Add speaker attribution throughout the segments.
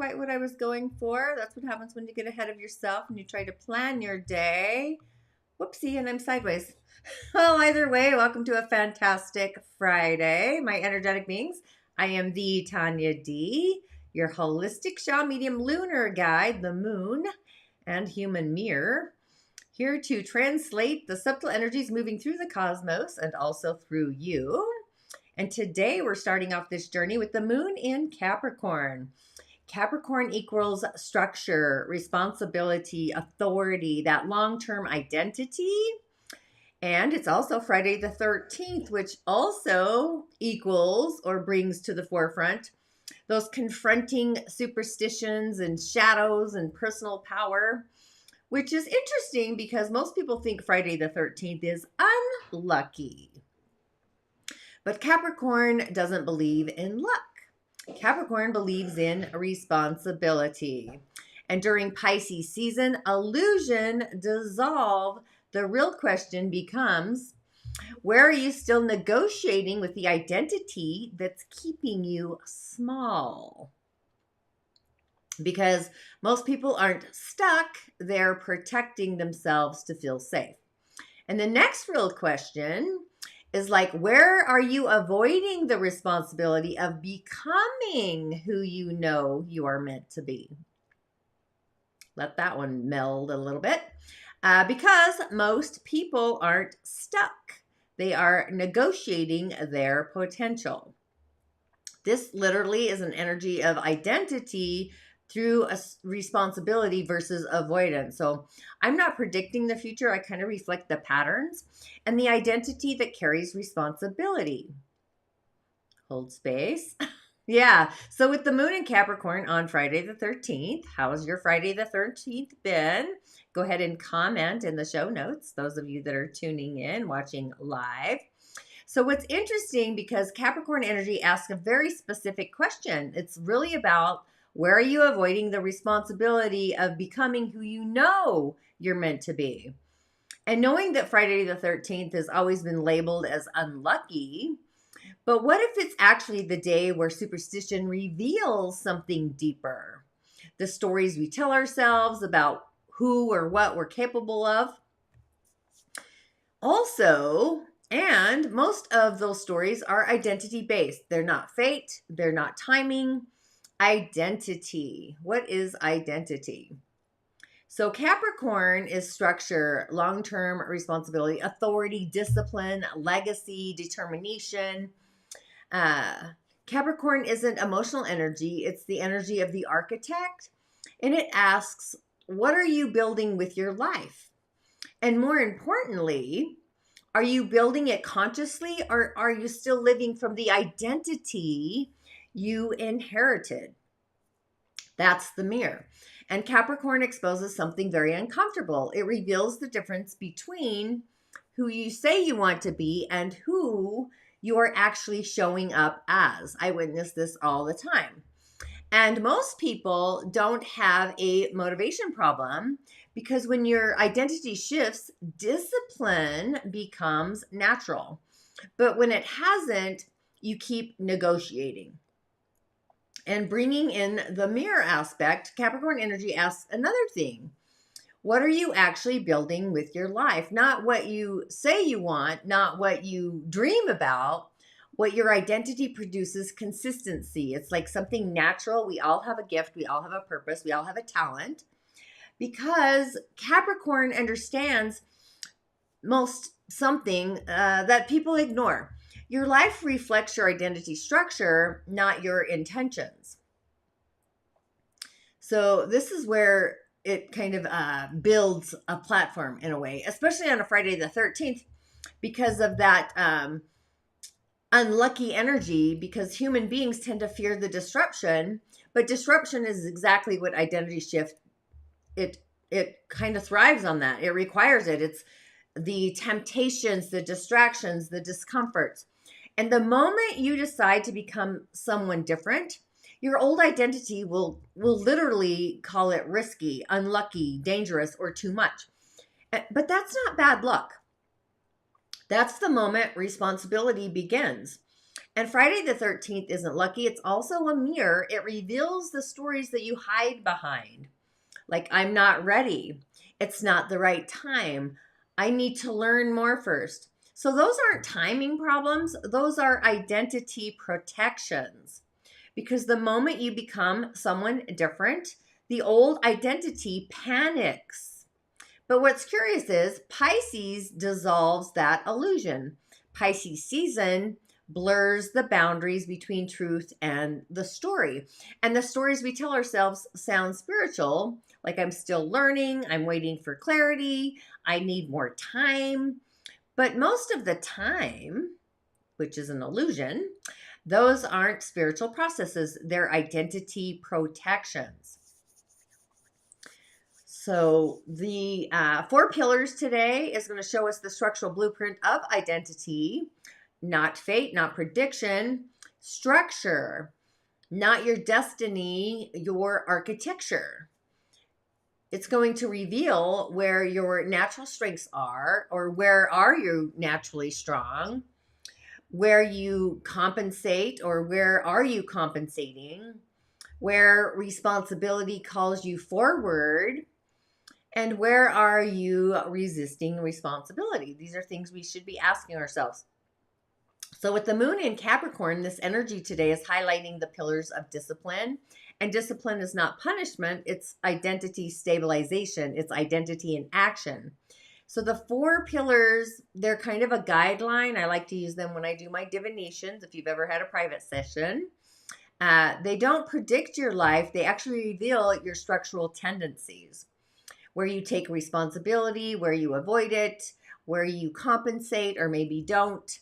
Speaker 1: quite what I was going for. That's what happens when you get ahead of yourself and you try to plan your day. Whoopsie, and I'm sideways. Well, either way, welcome to a fantastic Friday, my energetic beings. I am the Tanya D, your holistic Shaw medium lunar guide, the moon, and human mirror, here to translate the subtle energies moving through the cosmos and also through you. And today we're starting off this journey with the moon in Capricorn. Capricorn equals structure, responsibility, authority, that long-term identity. And it's also Friday the 13th, which also equals or brings to the forefront those confronting superstitions and shadows and personal power, which is interesting because most people think Friday the 13th is unlucky. But Capricorn doesn't believe in luck. Capricorn believes in responsibility. And during Pisces season, illusion dissolve. The real question becomes, where are you still negotiating with the identity that's keeping you small? Because most people aren't stuck, they're protecting themselves to feel safe. And the next real question is like, where are you avoiding the responsibility of becoming who you know you are meant to be? Let that one meld a little bit. Because most people aren't stuck. They are negotiating their potential. This literally is an energy of identity through a responsibility versus avoidance. So I'm not predicting the future. I kind of reflect the patterns and the identity that carries responsibility. Hold space. Yeah. So with the moon in Capricorn on Friday the 13th, how has your Friday the 13th been? Go ahead and comment in the show notes, those of you that are tuning in, watching live. So what's interesting, because Capricorn energy asks a very specific question. It's really about, where are you avoiding the responsibility of becoming who you know you're meant to be? And knowing that Friday the 13th has always been labeled as unlucky, but what if it's actually the day where superstition reveals something deeper? The stories we tell ourselves about who or what we're capable of. Also, and most of those stories are identity-based. They're not fate. They're not timing. Identity. What is identity? So Capricorn is structure, long-term responsibility, authority, discipline, legacy, determination. Capricorn isn't emotional energy. It's the energy of the architect. And it asks, what are you building with your life? And more importantly, are you building it consciously, or are you still living from the identity you inherited? That's the mirror. And Capricorn exposes something very uncomfortable. It reveals the difference between who you say you want to be and who you are actually showing up as. I witness this all the time. And most people don't have a motivation problem, because when your identity shifts, discipline becomes natural. But when it hasn't, you keep negotiating. And bringing in the mirror aspect, Capricorn energy asks another thing. What are you actually building with your life? Not what you say you want, not what you dream about. What your identity produces consistency. It's like something natural. We all have a gift. We all have a purpose. We all have a talent. Because Capricorn understands something that people ignore. Your life reflects your identity structure, not your intentions. So this is where it kind of builds a platform in a way, especially on a Friday the 13th, because of that unlucky energy, because human beings tend to fear the disruption, but disruption is exactly what identity shift, it kind of thrives on that. It requires it. It's the temptations, the distractions, the discomforts. And the moment you decide to become someone different, your old identity will literally call it risky, unlucky, dangerous, or too much. But that's not bad luck. That's the moment responsibility begins. And Friday the 13th isn't lucky. It's also a mirror. It reveals the stories that you hide behind. Like, I'm not ready. It's not the right time. I need to learn more first. So those aren't timing problems. Those are identity protections. Because the moment you become someone different, the old identity panics. But what's curious is Pisces dissolves that illusion. Pisces season blurs the boundaries between truth and the story. And the stories we tell ourselves sound spiritual, like I'm still learning, I'm waiting for clarity, I need more time. But most of the time, which is an illusion, those aren't spiritual processes, they're identity protections. So the 4 pillars today is going to show us the structural blueprint of identity, not fate, not prediction, structure, not your destiny, your architecture. It's going to reveal where your natural strengths are, or where are you naturally strong, where you compensate, or where are you compensating, where responsibility calls you forward, and where are you resisting responsibility. These are things we should be asking ourselves. So with the moon in Capricorn, this energy today is highlighting the pillars of discipline. And discipline is not punishment, it's identity stabilization, it's identity in action. So the 4 pillars, they're kind of a guideline. I like to use them when I do my divinations, if you've ever had a private session. They don't predict your life, they actually reveal your structural tendencies, where you take responsibility, where you avoid it, where you compensate or maybe don't.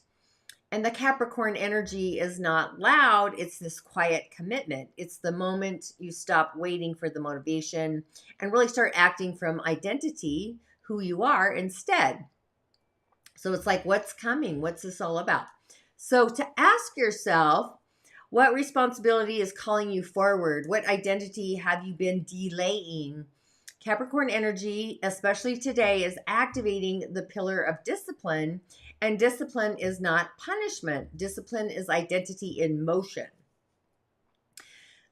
Speaker 1: And the Capricorn energy is not loud, it's this quiet commitment. It's the moment you stop waiting for the motivation and really start acting from identity, who you are instead. So it's like, what's coming? What's this all about? So to ask yourself, what responsibility is calling you forward? What identity have you been delaying? Capricorn energy, especially today, is activating the pillar of discipline, and discipline is not punishment. Discipline is identity in motion.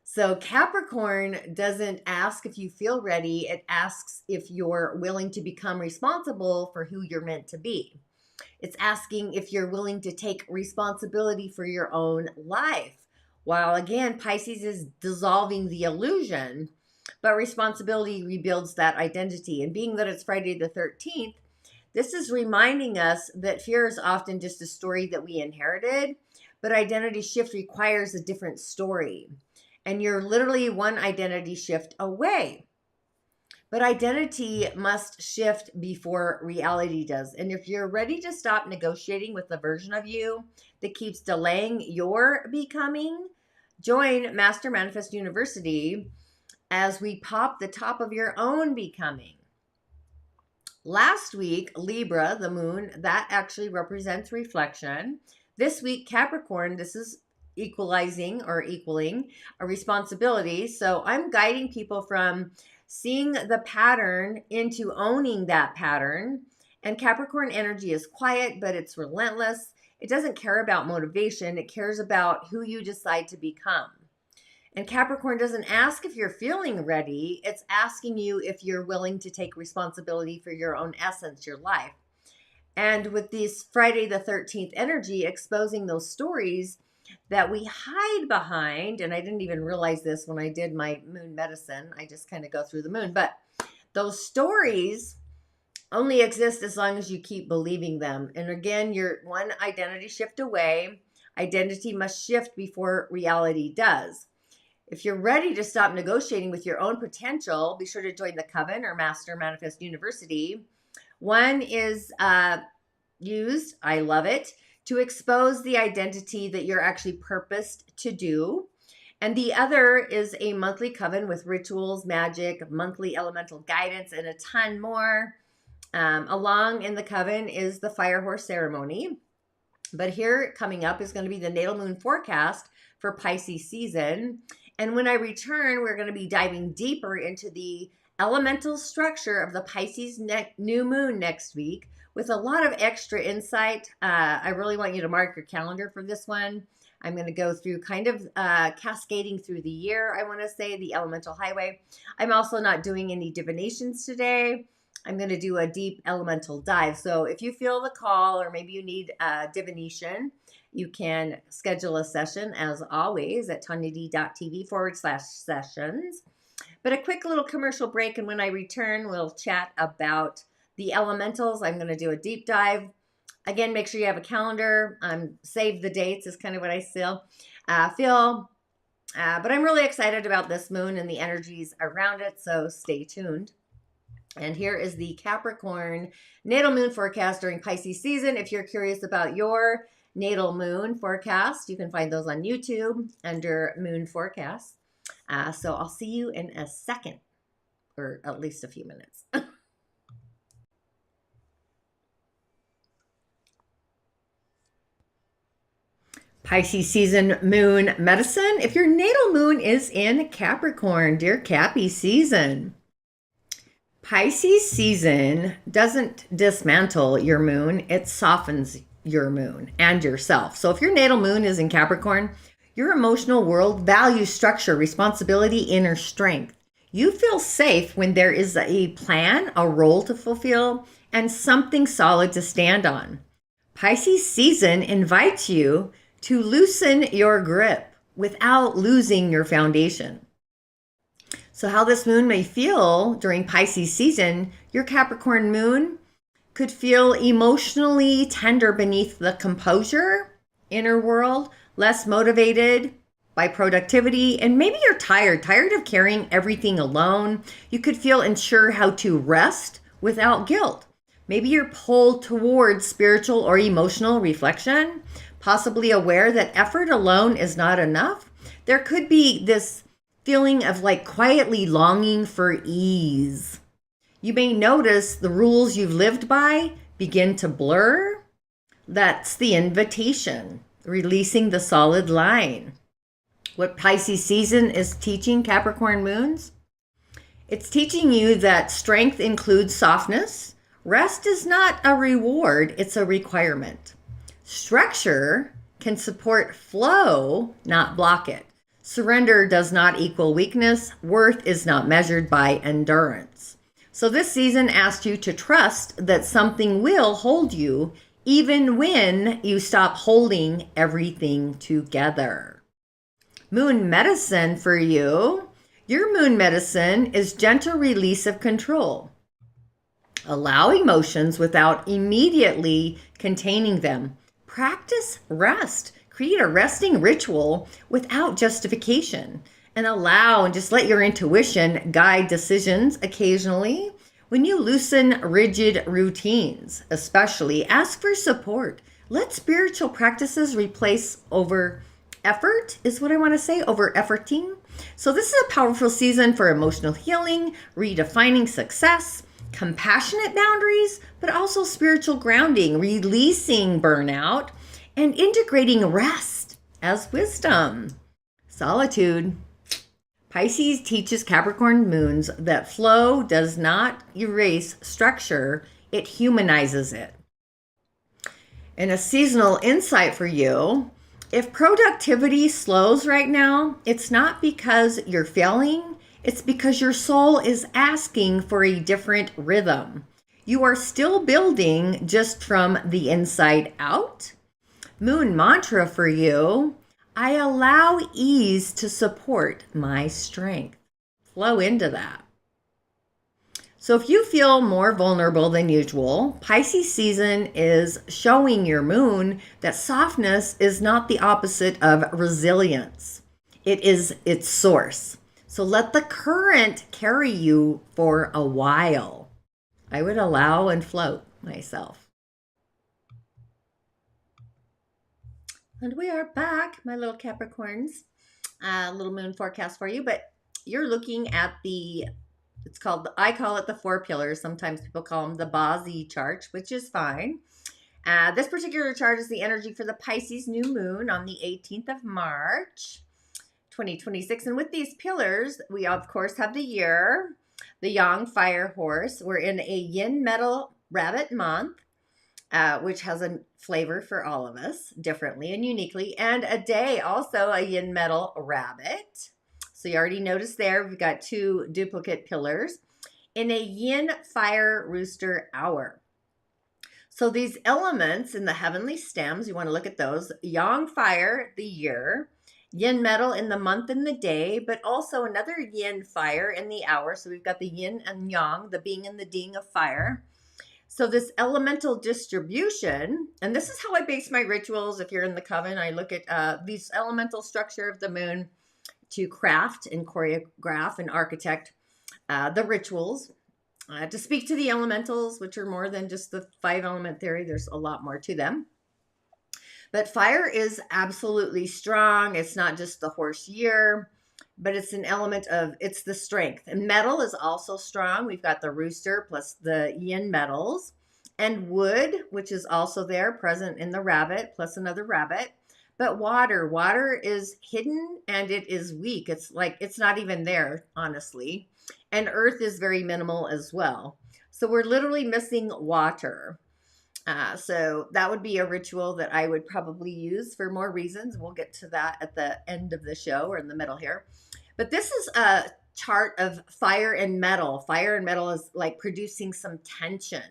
Speaker 1: So Capricorn doesn't ask if you feel ready, it asks if you're willing to become responsible for who you're meant to be. It's asking if you're willing to take responsibility for your own life. While again, Pisces is dissolving the illusion, but responsibility rebuilds that identity. And being that it's Friday the 13th, this is reminding us that fear is often just a story that we inherited, but identity shift requires a different story. And you're literally one identity shift away. But identity must shift before reality does. And if you're ready to stop negotiating with the version of you that keeps delaying your becoming, join Master Manifest University as we pop the top of your own becoming. Last week, Libra, the moon, that actually represents reflection. This week, Capricorn, this is equalizing or equaling a responsibility. So I'm guiding people from seeing the pattern into owning that pattern. And Capricorn energy is quiet, but it's relentless. It doesn't care about motivation. It cares about who you decide to become. And Capricorn doesn't ask if you're feeling ready. It's asking you if you're willing to take responsibility for your own essence, your life. And with this Friday the 13th energy exposing those stories that we hide behind, and I didn't even realize this when I did my moon medicine. I just kind of go through the moon. But those stories only exist as long as you keep believing them. And again, you're one identity shift away. Identity must shift before reality does. If you're ready to stop negotiating with your own potential, be sure to join the Coven or Master Manifest University. One is used, I love it, to expose the identity that you're actually purposed to do. And the other is a monthly coven with rituals, magic, monthly elemental guidance, and a ton more. Along in the coven is the fire horse ceremony. But here coming up is going to be the natal moon forecast for Pisces season. And when I return, we're going to be diving deeper into the elemental structure of the Pisces new moon next week with a lot of extra insight. I really want you to mark your calendar for this one. I'm going to go through kind of cascading through the year, I want to say, the elemental highway. I'm also not doing any divinations today. I'm going to do a deep elemental dive. So if you feel the call, or maybe you need divination, you can schedule a session, as always, at tanyad.tv/sessions. But a quick little commercial break, and when I return, we'll chat about the elementals. I'm going to do a deep dive. Again, make sure you have a calendar. Save the dates is kind of what I feel. But I'm really excited about this moon and the energies around it, so stay tuned. And here is the Capricorn natal moon forecast during Pisces season. If you're curious about your natal moon forecast, you can find those on YouTube under moon forecast. So I'll see you in a second, or at least a few minutes. Pisces season moon medicine. If your natal moon is in Capricorn, dear Cappy season. Pisces season doesn't dismantle your moon, it softens your moon and yourself. So if your natal moon is in Capricorn, your emotional world values structure, responsibility, inner strength. You feel safe when there is a plan, a role to fulfill, and something solid to stand on. Pisces season invites you to loosen your grip without losing your foundation. So how this moon may feel during Pisces season, your Capricorn moon could feel emotionally tender beneath the composure, inner world, less motivated by productivity, and maybe you're tired of carrying everything alone. You could feel unsure how to rest without guilt. Maybe you're pulled towards spiritual or emotional reflection, possibly aware that effort alone is not enough. There could be this feeling of like quietly longing for ease. You may notice the rules you've lived by begin to blur. That's the invitation, releasing the solid line. What Pisces season is teaching Capricorn moons? It's teaching you that strength includes softness. Rest is not a reward, it's a requirement. Structure can support flow, not block it. Surrender does not equal weakness. Worth is not measured by endurance. So this season asks you to trust that something will hold you even when you stop holding everything together. Moon medicine for you. Your moon medicine is gentle release of control. Allow emotions without immediately containing them. Practice rest. Create a resting ritual without justification, and allow and just let your intuition guide decisions occasionally. When you loosen rigid routines, especially, ask for support. Let spiritual practices replace over effort, is what I want to say, over efforting. So this is a powerful season for emotional healing, redefining success, compassionate boundaries, but also spiritual grounding, releasing burnout, and integrating rest as wisdom. Solitude. Pisces teaches Capricorn moons that flow does not erase structure, it humanizes it. And a seasonal insight for you, if productivity slows right now, it's not because you're failing, it's because your soul is asking for a different rhythm. You are still building, just from the inside out. Moon mantra for you, I allow ease to support my strength. Flow into that. So if you feel more vulnerable than usual, Pisces season is showing your moon that softness is not the opposite of resilience. It is its source. So let the current carry you for a while. I would allow and float myself. And we are back, my little Capricorns. Little moon forecast for you, but you're looking at I call it the 4 pillars. Sometimes people call them the BaZi chart, which is fine. This particular chart is the energy for the Pisces new moon on the 18th of March, 2026. And with these pillars, we of course have the year, the Yang fire horse. We're in a Xin Metal Rabbit month. which has a flavor for all of us differently and uniquely. And a day, also a Xin Metal Rabbit. So you already noticed there, we've got 2 duplicate pillars in a Yin Fire Rooster hour. So these elements in the heavenly stems, you want to look at those. Yang Fire, the year. Yin Metal in the month and the day, but also another Yin Fire in the hour. So we've got the Yin and Yang, the being and the ding of fire. So this elemental distribution, and this is how I base my rituals. If you're in the coven, I look at these elemental structure of the moon to craft and choreograph and architect the rituals. To speak to the elementals, which are more than just the 5-element theory. There's a lot more to them. But fire is absolutely strong. It's not just the horse year, but it's an element of, it's the strength. And metal is also strong. We've got the rooster plus the yin metals. And wood, which is also there, present in the rabbit, plus another rabbit. But water is hidden and it is weak. It's like, it's not even there, honestly. And earth is very minimal as well. So we're literally missing water. So that would be a ritual that I would probably use for more reasons. We'll get to that at the end of the show or in the middle here. But this is a chart of fire and metal. Fire and metal is like producing some tension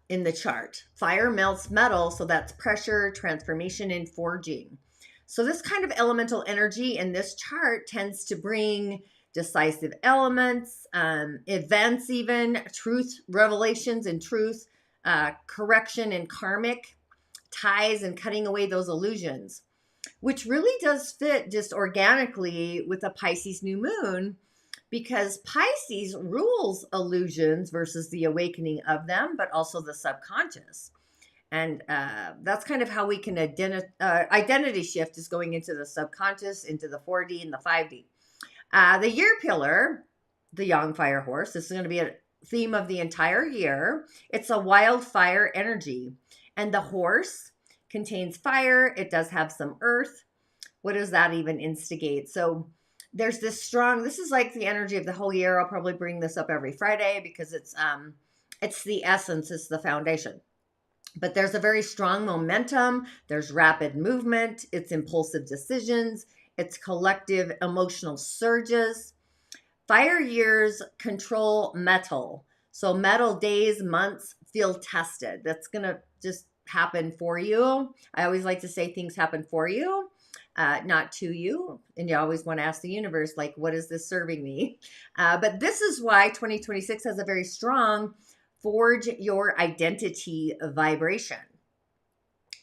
Speaker 1: in the chart. Fire melts metal, so that's pressure, transformation, and forging. So this kind of elemental energy in this chart tends to bring decisive elements, events even, truth, revelations and truth, correction and karmic ties and cutting away those illusions, which really does fit just organically with a Pisces new moon, because Pisces rules illusions versus the awakening of them, but also the subconscious. And that's kind of how we can identity shift is going into the subconscious, into the 4D and the 5D. The year pillar, the Yang Fire Horse, this is going to be a theme of the entire year. It's a wildfire energy. And the horse contains fire. It does have some earth. What does that even instigate? So there's this strong, this is like the energy of the whole year. I'll probably bring this up every Friday because it's the essence, it's the foundation. But there's a very strong momentum. There's rapid movement. It's impulsive decisions. It's collective emotional surges. Fire years control metal. So metal days, months feel tested. That's going to just happen for you. I always like to say things happen for you, not to you. And you always want to ask the universe, like, what is this serving me? But this is why 2026 has a very strong forge your identity vibration.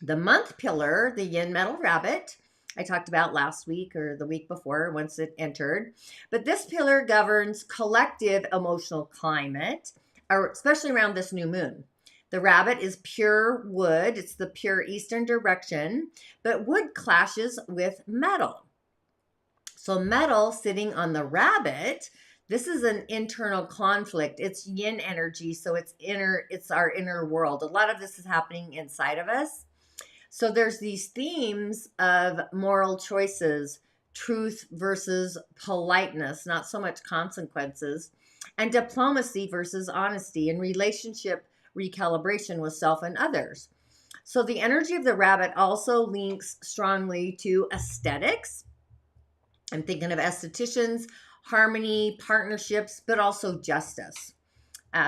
Speaker 1: The month pillar, the Yin Metal Rabbit, I talked about last week or the week before once it entered. But this pillar governs collective emotional climate, especially around this new moon. The rabbit is pure wood. It's the pure eastern direction, but wood clashes with metal. So metal sitting on the rabbit, this is an internal conflict. It's yin energy, so it's our inner world. A lot of this is happening inside of us. So there's these themes of moral choices, truth versus politeness, not so much consequences, and diplomacy versus honesty, and relationship recalibration with self and others. So the energy of the rabbit also links strongly to aesthetics. I'm thinking of estheticians, harmony, partnerships, but also justice.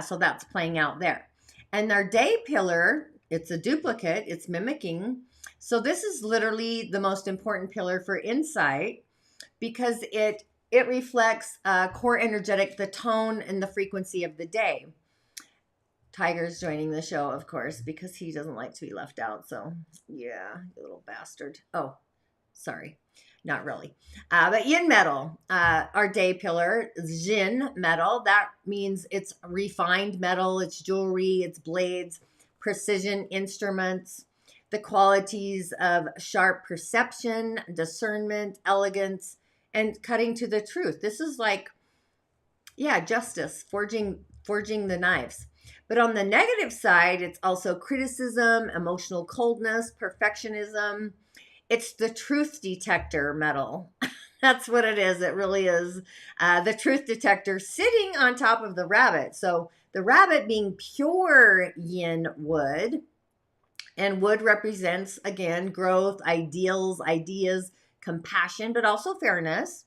Speaker 1: So that's playing out there. And our day pillar, it's a duplicate, it's mimicking. So this is literally the most important pillar for insight because it reflects core energetic, the tone and the frequency of the day. Tiger's joining the show, of course, because he doesn't like to be left out. So yeah, you little bastard. Oh, sorry. Not really. But yin metal, our day pillar, Xin metal, that means it's refined metal, it's jewelry, it's blades, precision instruments, the qualities of sharp perception, discernment, elegance, and cutting to the truth. This is like, yeah, justice, forging the knives. But on the negative side, it's also criticism, emotional coldness, perfectionism. It's the truth detector metal. That's what it is. It really is the truth detector sitting on top of the rabbit. So the rabbit being pure yin wood, and wood represents, again, growth, ideals, ideas, compassion, but also fairness.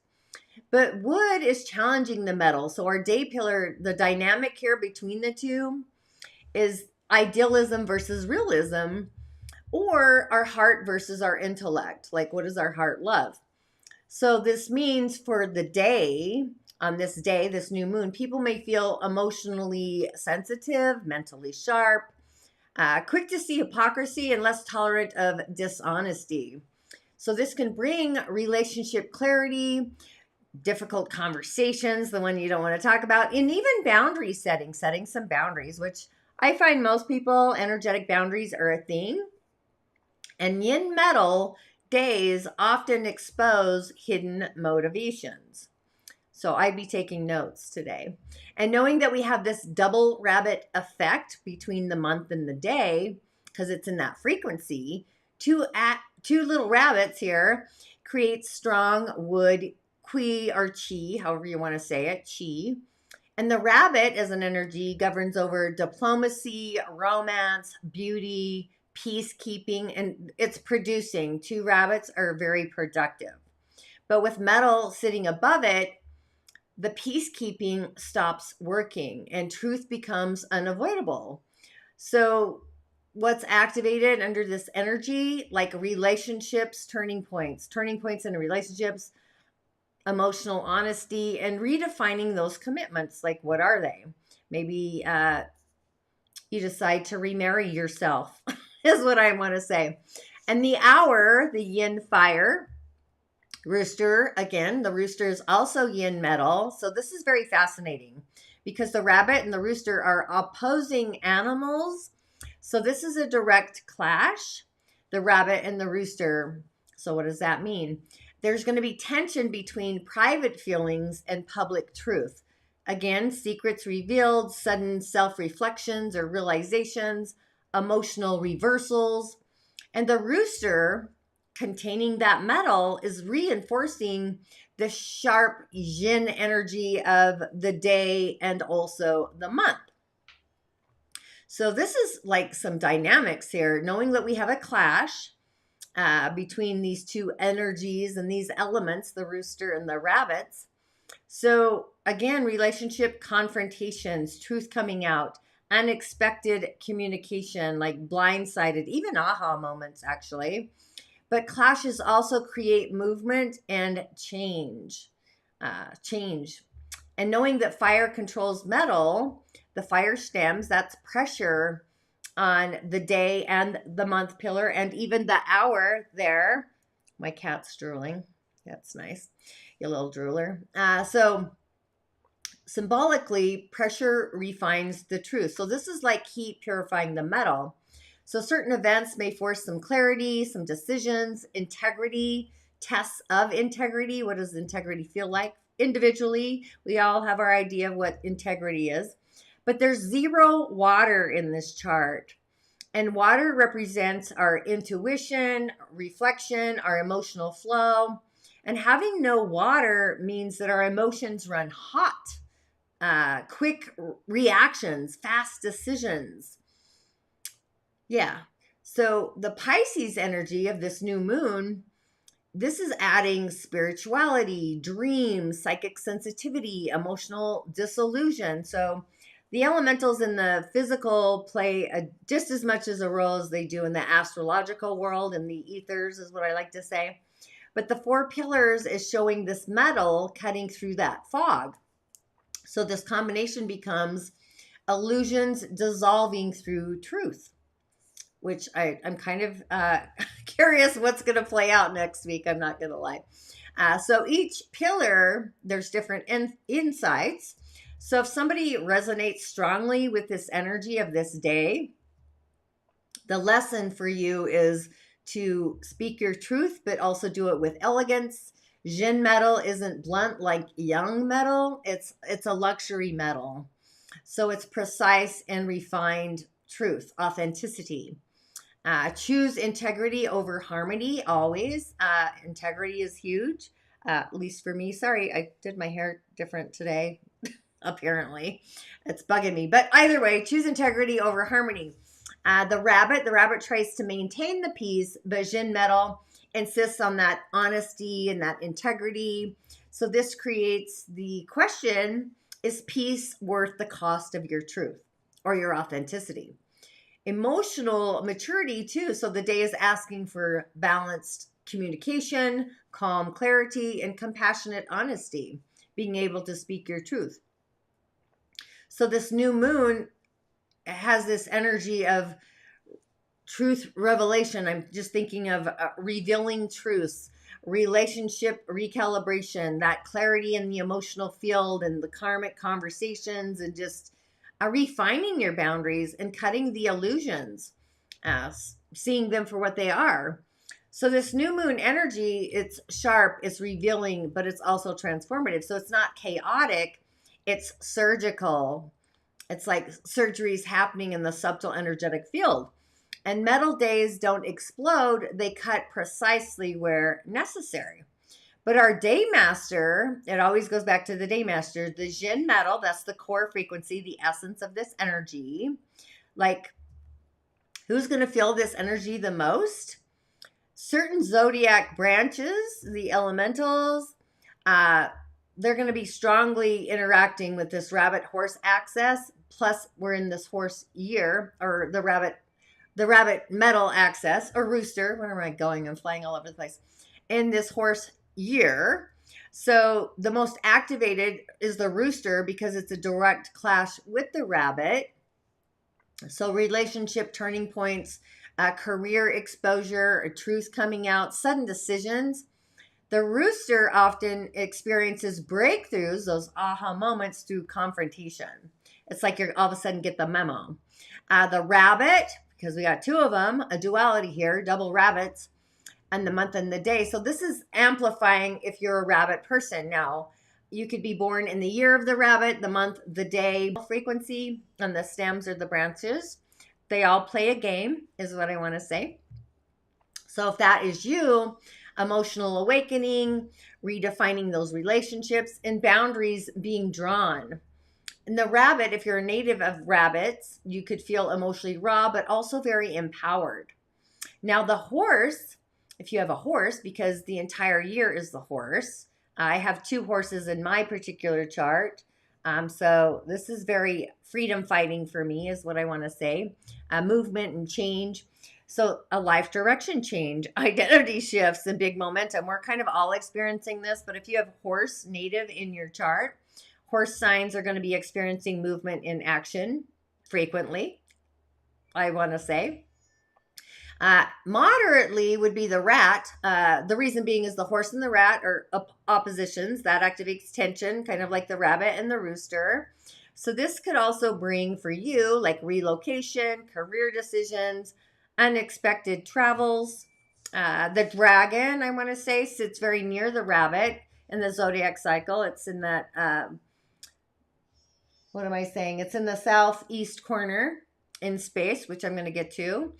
Speaker 1: But wood is challenging the metal. So our day pillar, the dynamic here between the two is idealism versus realism, or our heart versus our intellect. Like, what does our heart love? So this means for the day, on this day, this new moon, people may feel emotionally sensitive, mentally sharp, quick to see hypocrisy, and less tolerant of dishonesty. So this can bring relationship clarity, difficult conversations, the one you don't want to talk about, and even boundary setting some boundaries, which I find most people, energetic boundaries are a thing. And yin metal days often expose hidden motivations. So I'd be taking notes today. And knowing that we have this double rabbit effect between the month and the day, because it's in that frequency, two little rabbits here create strong wood qi or chi, however you want to say it, chi. And the rabbit as an energy governs over diplomacy, romance, beauty, peacekeeping, and it's producing. Two rabbits are very productive. But with metal sitting above it, the peacekeeping stops working and truth becomes unavoidable. So, what's activated under this energy, like relationships, turning points in relationships, emotional honesty, and redefining those commitments. Like, what are they? Maybe you decide to remarry yourself, is what I want to say. And the hour, the yin fire, Rooster, again, the rooster is also yin metal. So this is very fascinating because the rabbit and the rooster are opposing animals. So this is a direct clash, the rabbit and the rooster. So what does that mean? There's going to be tension between private feelings and public truth. Again, secrets revealed, sudden self-reflections or realizations, emotional reversals. And the rooster containing that metal is reinforcing the sharp yin energy of the day and also the month. So this is like some dynamics here, knowing that we have a clash between these two energies and these elements, the rooster and the rabbits. So again, relationship confrontations, truth coming out, unexpected communication, like blindsided, even aha moments actually. But clashes also create movement and change. And knowing that fire controls metal, the fire stems, that's pressure on the day and the month pillar and even the hour there. My cat's drooling. That's nice. You little drooler. So symbolically, pressure refines the truth. So this is like heat purifying the metal. So certain events may force some clarity, some decisions, integrity, tests of integrity. What does integrity feel like? Individually, we all have our idea of what integrity is. But there's zero water in this chart. And water represents our intuition, reflection, our emotional flow. And having no water means that our emotions run hot, quick reactions, fast decisions. Yeah. So the Pisces energy of this new moon, this is adding spirituality, dreams, psychic sensitivity, emotional disillusion. So the elementals in the physical play just as much as a role as they do in the astrological world and the ethers is what I like to say. But the four pillars is showing this metal cutting through that fog. So this combination becomes illusions dissolving through truth, which I'm kind of curious what's going to play out next week. I'm not going to lie. So each pillar, there's different insights. So if somebody resonates strongly with this energy of this day, the lesson for you is to speak your truth, but also do it with elegance. Yin metal isn't blunt like yang metal. It's a luxury metal. So it's precise and refined truth, authenticity. Choose integrity over harmony always. Integrity is huge. At least for me. Sorry, I did my hair different today. Apparently, it's bugging me. But either way, choose integrity over harmony. The rabbit tries to maintain the peace, but Xin Metal insists on that honesty and that integrity. So this creates the question, is peace worth the cost of your truth or your authenticity? Emotional maturity too. So the day is asking for balanced communication, calm clarity, and compassionate honesty, being able to speak your truth. So this new moon has this energy of truth revelation. I'm just thinking of revealing truths, relationship recalibration, that clarity in the emotional field and the karmic conversations, and just refining your boundaries and cutting the illusions, seeing them for what they are. So this new moon energy, it's sharp, it's revealing, but it's also transformative. So it's not chaotic, it's surgical. It's like surgeries happening in the subtle energetic field. And metal days don't explode, they cut precisely where necessary. But our day master, it always goes back to the day master, the Xin metal, that's the core frequency, the essence of this energy. Like, who's going to feel this energy the most? Certain zodiac branches, the elementals, they're going to be strongly interacting with this rabbit horse axis. Plus, we're in this horse year, or the rabbit metal axis, or rooster. Where am I going? I'm flying all over the place. In this horse year. So the most activated is the rooster because it's a direct clash with the rabbit. So relationship turning points, career exposure, a truth coming out, sudden decisions. The rooster often experiences breakthroughs, those aha moments, through confrontation. It's like you're all of a sudden get the memo. The rabbit, because we got two of them, a duality here, double rabbits, and the month and the day. So this is amplifying if you're a rabbit person. Now, you could be born in the year of the rabbit, the month, the day, frequency, and the stems or the branches. They all play a game, is what I want to say. So if that is you, emotional awakening, redefining those relationships, and boundaries being drawn. And the rabbit, if you're a native of rabbits, you could feel emotionally raw, but also very empowered. Now the horse, if you have a horse, because the entire year is the horse. I have two horses in my particular chart. So this is very freedom fighting for me, is what I want to say. Movement and change. So a life direction change, identity shifts, and big momentum. We're kind of all experiencing this, but if you have horse native in your chart, horse signs are going to be experiencing movement in action frequently, I want to say. Moderately would be the rat. The reason being is the horse and the rat are oppositions. That activates tension, kind of like the rabbit and the rooster. So this could also bring for you like relocation, career decisions, unexpected travels. The dragon, I want to say, sits very near the rabbit in the zodiac cycle. It's in that, what am I saying? It's in the southeast corner in space, which I'm going to get to.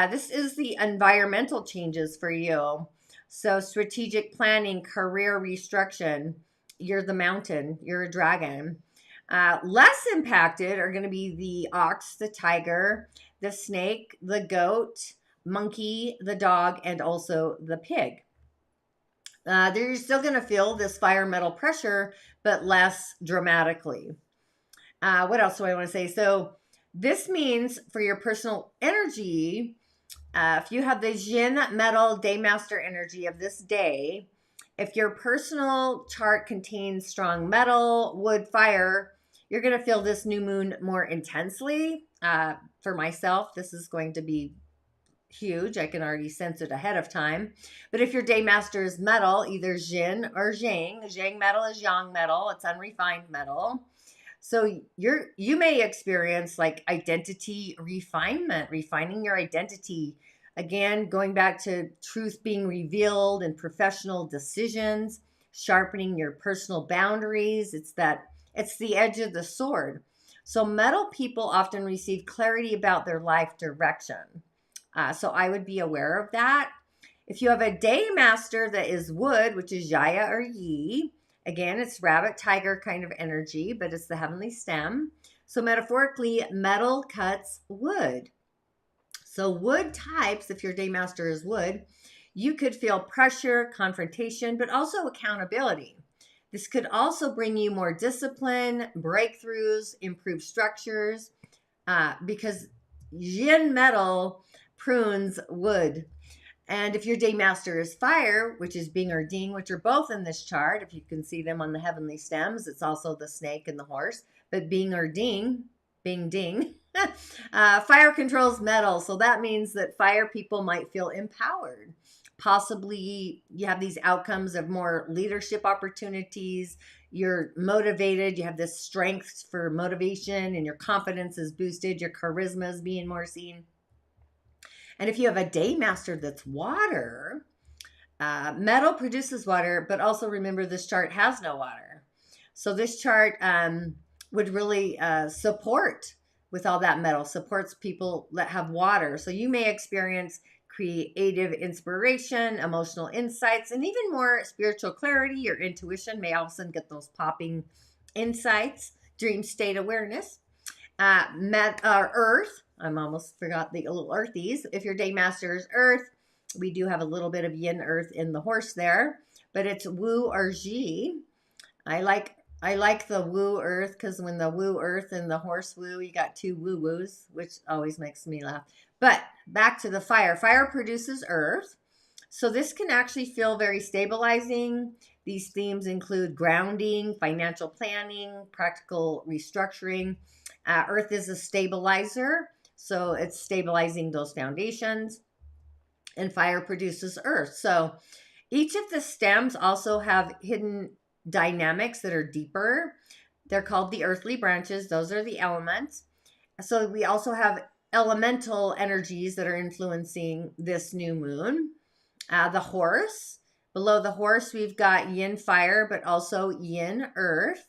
Speaker 1: This is the environmental changes for you. So strategic planning, career restructuring. You're the mountain. You're a dragon. Less impacted are going to be the ox, the tiger, the snake, the goat, monkey, the dog, and also the pig. They're still going to feel this fire metal pressure, but less dramatically. What else do I want to say? So this means for your personal energy, if you have the Xin metal day master energy of this day, if your personal chart contains strong metal, wood, fire, you're going to feel this new moon more intensely. For myself, this is going to be huge. I can already sense it ahead of time. But if your day master is metal, either Xin or Zhang metal is yang metal. It's unrefined metal. So you may experience like identity refinement, refining your identity. Again, going back to truth being revealed and professional decisions, sharpening your personal boundaries. It's the edge of the sword. So metal people often receive clarity about their life direction. So I would be aware of that. If you have a day master that is wood, which is Yaya or Yi, again, it's rabbit, tiger kind of energy, but it's the heavenly stem. So metaphorically, metal cuts wood. So wood types, if your day master is wood, you could feel pressure, confrontation, but also accountability. This could also bring you more discipline, breakthroughs, improved structures, because yin metal prunes wood. And if your day master is fire, which is Bing or Ding, which are both in this chart, if you can see them on the heavenly stems, it's also the snake and the horse. But Bing or Ding, Bing Ding, fire controls metal. So that means that fire people might feel empowered. Possibly you have these outcomes of more leadership opportunities. You're motivated. You have this strength for motivation and your confidence is boosted. Your charisma is being more seen. And if you have a day master that's water, metal produces water, but also remember this chart has no water. So this chart would really support with all that metal, supports people that have water. So you may experience creative inspiration, emotional insights, and even more spiritual clarity. Your intuition may all of a sudden get those popping insights, dream state awareness. Earth, I'm almost forgot the little earthies. If your day master is earth, we do have a little bit of yin earth in the horse there, but it's Wu or Ji. I like the Wu earth because when the Wu earth and the horse Wu, you got two woo woos, which always makes me laugh. But back to the fire. Fire produces earth. So this can actually feel very stabilizing. These themes include grounding, financial planning, practical restructuring. Earth is a stabilizer, so it's stabilizing those foundations. And fire produces earth. So each of the stems also have hidden dynamics that are deeper. They're called the earthly branches. Those are the elements. So we also have elemental energies that are influencing this new moon. The horse. Below the horse, we've got yin fire, but also yin earth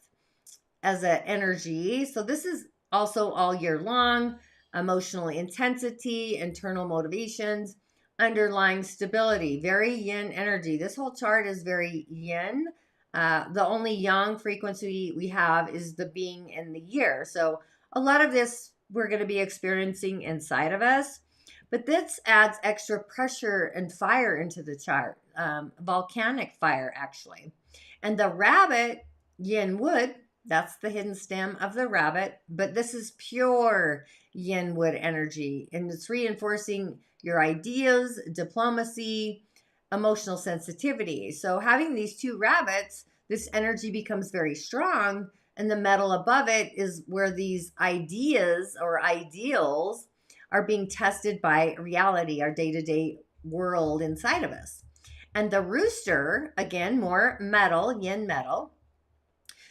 Speaker 1: as an energy. So this is also all year long. Emotional intensity, internal motivations, underlying stability, very yin energy. This whole chart is very yin. The only yang frequency we have is the being and the year. So a lot of this we're going to be experiencing inside of us, but this adds extra pressure and fire into the chart, volcanic fire actually. And the rabbit, yin wood, that's the hidden stem of the rabbit, but this is pure yin wood energy, and it's reinforcing your ideas, diplomacy, emotional sensitivity. So having these two rabbits, this energy becomes very strong, and the metal above it is where these ideas or ideals are being tested by reality, our day-to-day world inside of us. And the rooster, again, more metal, yin metal.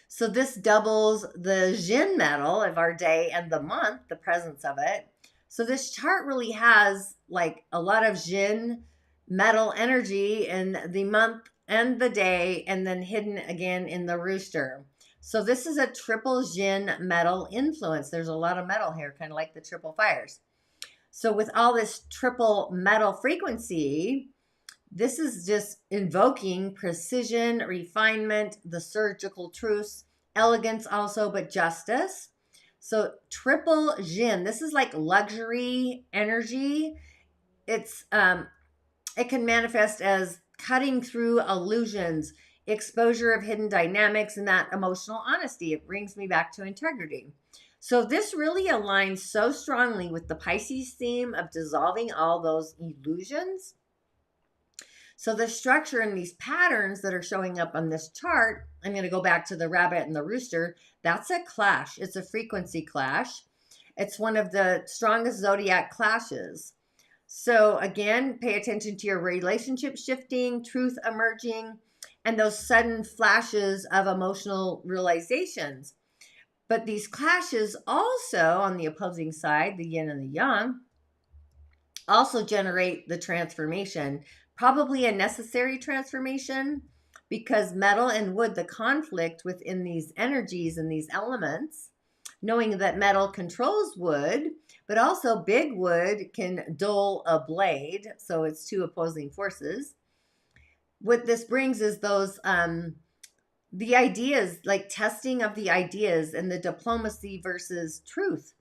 Speaker 1: So this doubles the Xin metal of our day and the month, the presence of it. So this chart really has like a lot of Xin metal energy in the month and the day, and then hidden again in the rooster. So this is a triple Xin metal influence. There's a lot of metal here, kind of like the triple fires. So with all this triple metal frequency, this is just invoking precision, refinement, the surgical truths, elegance also, but justice. So triple Xin, this is like luxury energy. It's it can manifest as cutting through illusions, exposure of hidden dynamics, and that emotional honesty. It brings me back to integrity. So this really aligns so strongly with the Pisces theme of dissolving all those illusions. So the structure and these patterns that are showing up on this chart, I'm going to go back to the rabbit and the rooster. That's a clash. It's a frequency clash. It's one of the strongest zodiac clashes. So again, pay attention to your relationship shifting, truth emerging, and those sudden flashes of emotional realizations. But these clashes also, on the opposing side, the yin and the yang, also generate the transformation, probably a necessary transformation, because metal and wood, the conflict within these energies and these elements, knowing that metal controls wood, but also big wood can dull a blade. So it's two opposing forces. What this brings is those the ideas, like testing of the ideas and the diplomacy versus truth,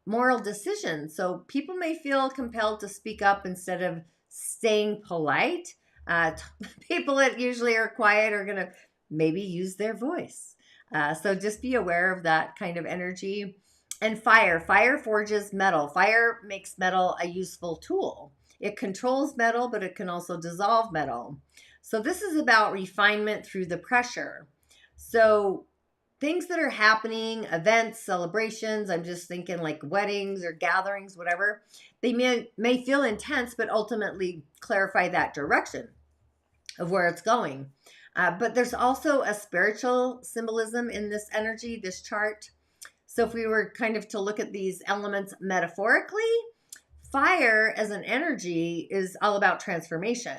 Speaker 1: moral decisions. So people may feel compelled to speak up instead of staying polite. People that usually are quiet are going to maybe use their voice. So just be aware of that kind of energy. And fire forges metal. Fire makes metal a useful tool. It controls metal, but it can also dissolve metal. So this is about refinement through the pressure. So things that are happening, events, celebrations, I'm just thinking like weddings or gatherings, whatever, they may feel intense, but ultimately clarify that direction of where it's going. But there's also a spiritual symbolism in this energy, this chart. So if we were kind of to look at these elements metaphorically, fire as an energy is all about transformation.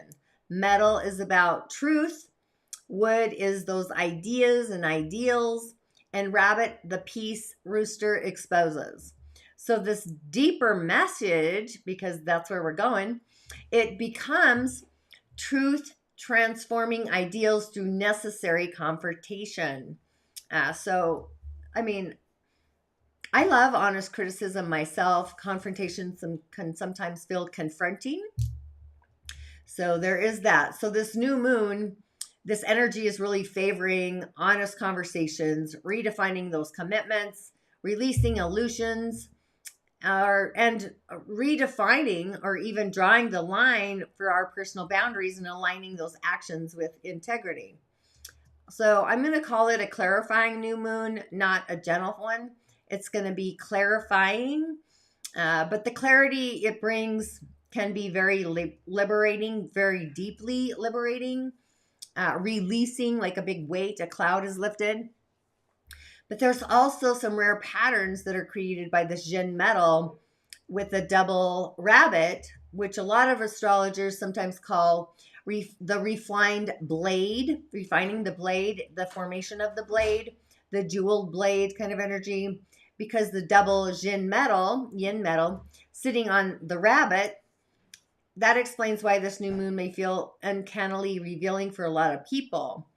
Speaker 1: Metal is about truth. Wood is those ideas and ideals. And rabbit, the peace rooster exposes. So this deeper message, because that's where we're going, it becomes truth transforming ideals through necessary confrontation. So, I mean, I love honest criticism myself. Confrontations can sometimes feel confronting. So there is that. So this new moon, this energy is really favoring honest conversations, redefining those commitments, releasing illusions, and redefining or even drawing the line for our personal boundaries and aligning those actions with integrity. So I'm going to call it a clarifying new moon, not a gentle one. It's going to be clarifying, but the clarity it brings can be very liberating, very deeply liberating, releasing like a big weight, a cloud is lifted. But there's also some rare patterns that are created by the Xin metal with a double rabbit, which a lot of astrologers sometimes call the refined blade, refining the blade, the formation of the blade, the jeweled blade kind of energy, because the double yin metal, sitting on the rabbit, that explains why this new moon may feel uncannily revealing for a lot of people.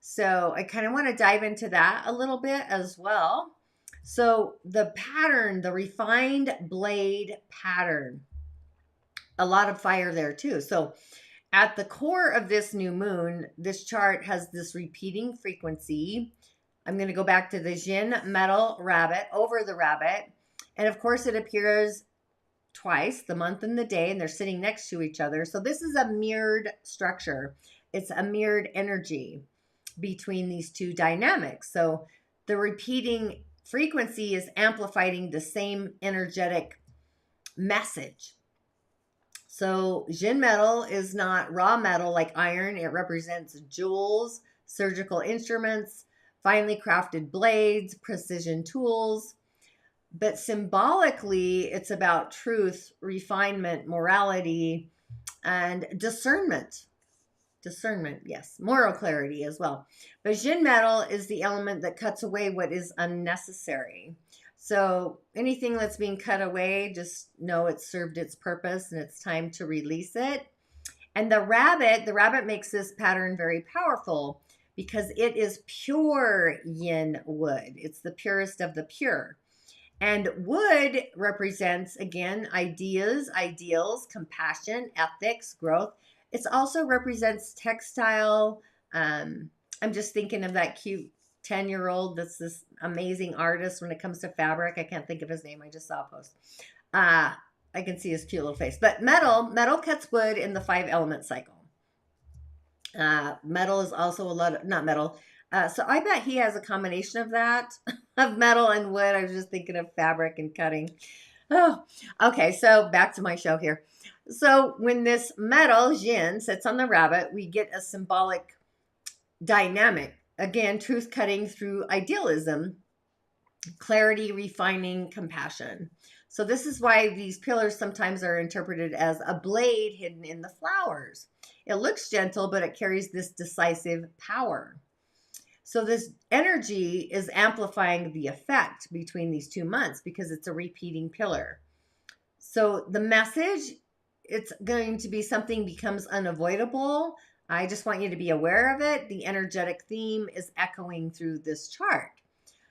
Speaker 1: So I kind of want to dive into that a little bit as well. So the pattern, the refined blade pattern, a lot of fire there too. So at the core of this new moon, this chart has this repeating frequency. I'm going to go back to the Xin Metal Rabbit, over the rabbit. And of course, it appears twice, the month and the day, and they're sitting next to each other. So this is a mirrored structure. It's a mirrored energy between these two dynamics. So the repeating frequency is amplifying the same energetic message. So Xin metal is not raw metal like iron. It represents jewels, surgical instruments, finely crafted blades, precision tools. But symbolically, it's about truth, refinement, morality, and discernment. Discernment, yes. Moral clarity as well. But Xin metal is the element that cuts away what is unnecessary. So anything that's being cut away, just know it's served its purpose and it's time to release it. And the rabbit makes this pattern very powerful because it is pure yin wood. It's the purest of the pure. And wood represents, again, ideas, ideals, compassion, ethics, growth. It also represents textile. I'm just thinking of that cute 10-year-old that's this amazing artist when it comes to fabric. I can't think of his name. I just saw a post. I can see his cute little face. But metal cuts wood in the 5-element cycle. Metal is also a lot of, not metal. So I bet he has a combination of that, of metal and wood. I was just thinking of fabric and cutting. Oh, okay. So back to my show here. So when this metal, Xin, sits on the rabbit, we get a symbolic dynamic. Again, truth cutting through idealism, clarity, refining, compassion. So this is why these pillars sometimes are interpreted as a blade hidden in the flowers. It looks gentle, but it carries this decisive power. So this energy is amplifying the effect between these 2 months because it's a repeating pillar. So the message, it's going to be something becomes unavoidable. I just want you to be aware of it. The energetic theme is echoing through this chart.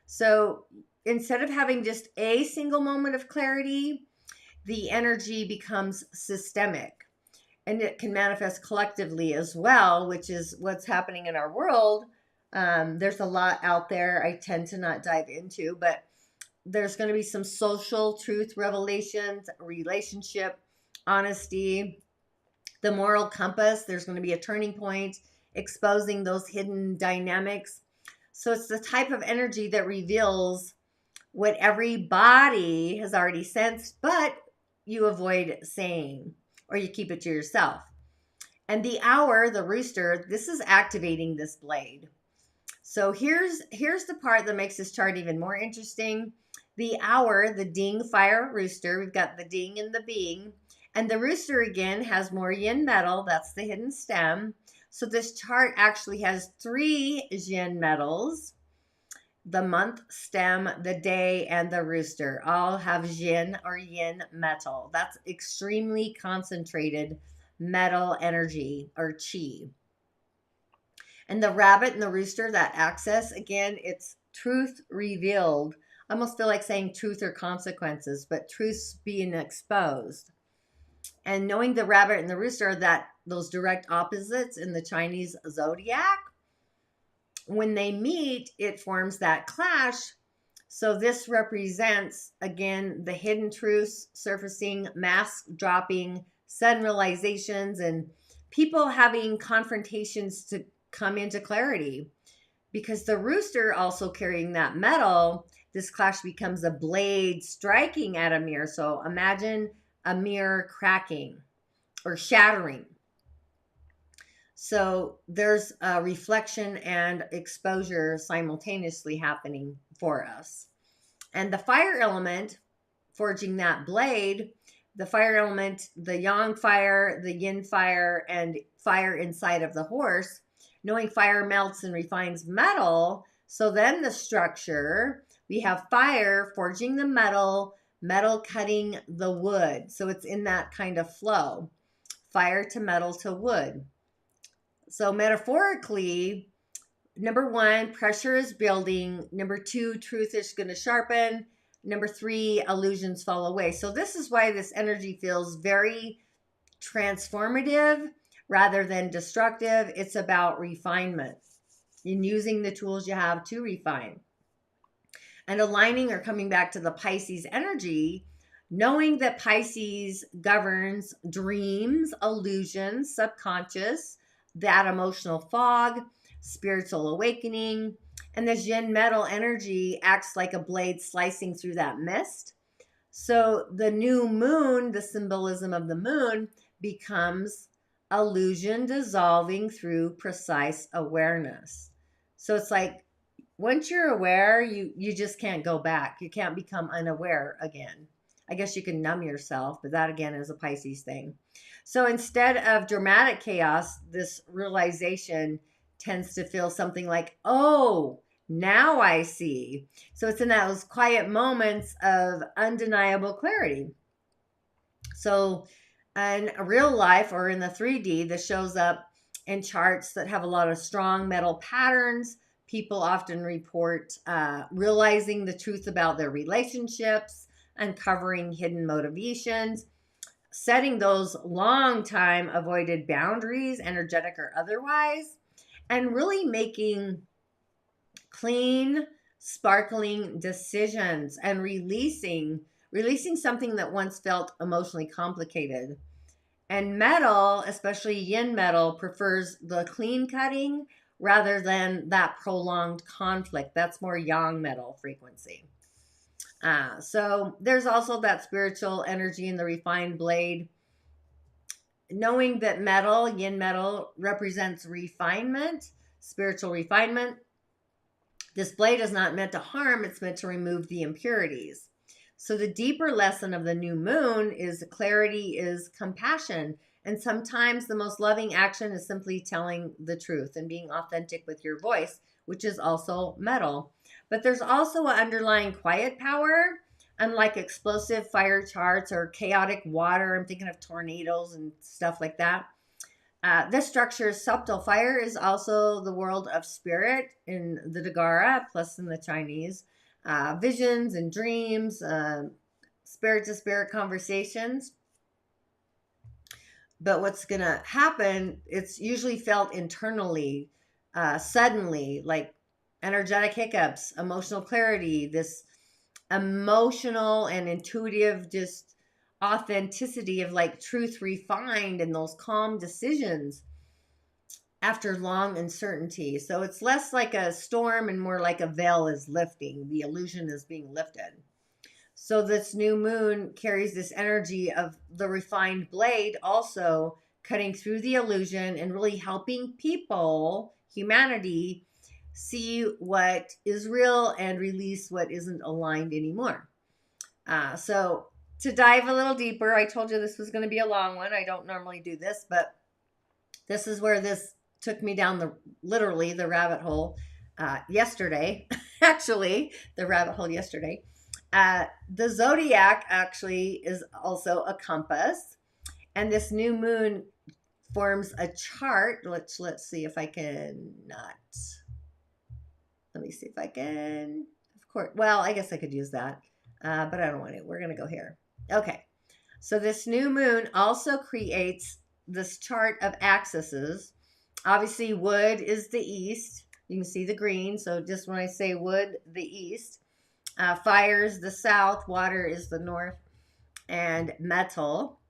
Speaker 1: So instead of having just a single moment of clarity, the energy becomes systemic, and it can manifest collectively as well, which is what's happening in our world. There's a lot out there I tend to not dive into, but there's going to be some social truth revelations, relationship, honesty, the moral compass. There's going to be a turning point exposing those hidden dynamics. So it's the type of energy that reveals what everybody has already sensed, but you avoid saying, or you keep it to yourself. And the hour, the rooster, this is activating this blade. So here's the part that makes this chart even more interesting. The hour, the ding, fire, rooster. We've got the ding and the being. And the rooster again has more yin metal. That's the hidden stem. So this chart actually has 3 yin metals. The month, stem, the day, and the rooster all have yin or yin metal. That's extremely concentrated metal energy or chi. And the rabbit and the rooster, that access, again, it's truth revealed. I almost feel like saying truth or consequences, but truth's being exposed. And knowing the rabbit and the rooster are that those direct opposites in the Chinese zodiac, when they meet, it forms that clash. So this represents, again, the hidden truths surfacing, mask dropping, sudden realizations, and people having confrontations to come into clarity. Because the rooster also carrying that metal, this clash becomes a blade striking at a mirror. So imagine a mirror cracking or shattering. So there's a reflection and exposure simultaneously happening for us. And the fire element, forging that blade, the fire element, the yang fire, the yin fire, and fire inside of the horse, knowing fire melts and refines metal. So then the structure, we have fire forging the metal, metal cutting the wood. So it's in that kind of flow, fire to metal to wood. So metaphorically, number 1, pressure is building. Number 2, truth is going to sharpen. Number 3, illusions fall away. So this is why this energy feels very transformative rather than destructive. It's about refinement in using the tools you have to refine. And aligning or coming back to the Pisces energy, knowing that Pisces governs dreams, illusions, subconscious, that emotional fog, spiritual awakening, and this yin metal energy acts like a blade slicing through that mist. So the new moon, the symbolism of the moon, becomes illusion dissolving through precise awareness. So it's like once you're aware, you just can't go back. You can't become unaware again. I guess you can numb yourself, but that again is a Pisces thing. So instead of dramatic chaos, this realization tends to feel something like, oh, now I see. So it's in those quiet moments of undeniable clarity. So in real life or in the 3D, this shows up in charts that have a lot of strong metal patterns. People often report realizing the truth about their relationships, uncovering hidden motivations, setting those long time avoided boundaries, energetic or otherwise, and really making clean, sparkling decisions and releasing something that once felt emotionally complicated. And metal, especially yin metal, prefers the clean cutting rather than that prolonged conflict. That's more yang metal frequency. So there's also that spiritual energy in the refined blade. Knowing that metal, yin metal, represents refinement, spiritual refinement. This blade is not meant to harm, it's meant to remove the impurities. So the deeper lesson of the new moon is clarity is compassion. And sometimes the most loving action is simply telling the truth and being authentic with your voice which is also metal. But there's also an underlying quiet power, unlike explosive fire charts or chaotic water. I'm thinking of tornadoes and stuff like that. This structure is subtle. Fire is also the world of spirit in the Dagara, plus in the Chinese. Visions and dreams, spirit to spirit conversations. But what's going to happen, it's usually felt internally, suddenly, like energetic hiccups, emotional clarity, this emotional and intuitive just authenticity of like truth refined and those calm decisions after long uncertainty. So it's less like a storm and more like a veil is lifting. The illusion is being lifted. So this new moon carries this energy of the refined blade, also cutting through the illusion and really helping people, humanity, see what is real and release what isn't aligned anymore. So to dive a little deeper, I told you this was going to be a long one. I don't normally do this, but this is where this took me down literally the rabbit hole yesterday. Actually, the rabbit hole yesterday. The zodiac actually is also a compass, and this new moon forms a chart. Let's see if I can not. Let me see if I can. Of course. Well, I guess I could use that, but I don't want it. We're going to go here. Okay. So this new moon also creates this chart of axes. Obviously, wood is the east. You can see the green. So just when I say wood, the east. Fire is the south. Water is the north. And metal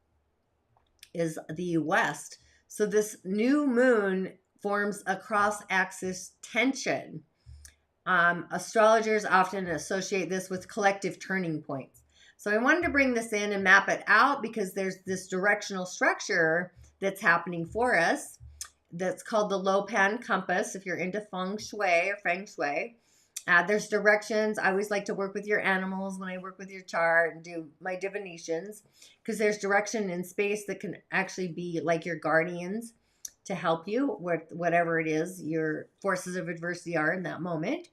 Speaker 1: is the west. So this new moon forms a cross-axis tension. Astrologers often associate this with collective turning points. So I wanted to bring this in and map it out because there's this directional structure that's happening for us that's called the Lopan compass. If you're into feng shui or feng shui, there's directions. I always like to work with your animals when I work with your chart and do my divinations, because there's direction in space that can actually be like your guardians to help you with whatever it is your forces of adversity are in that moment.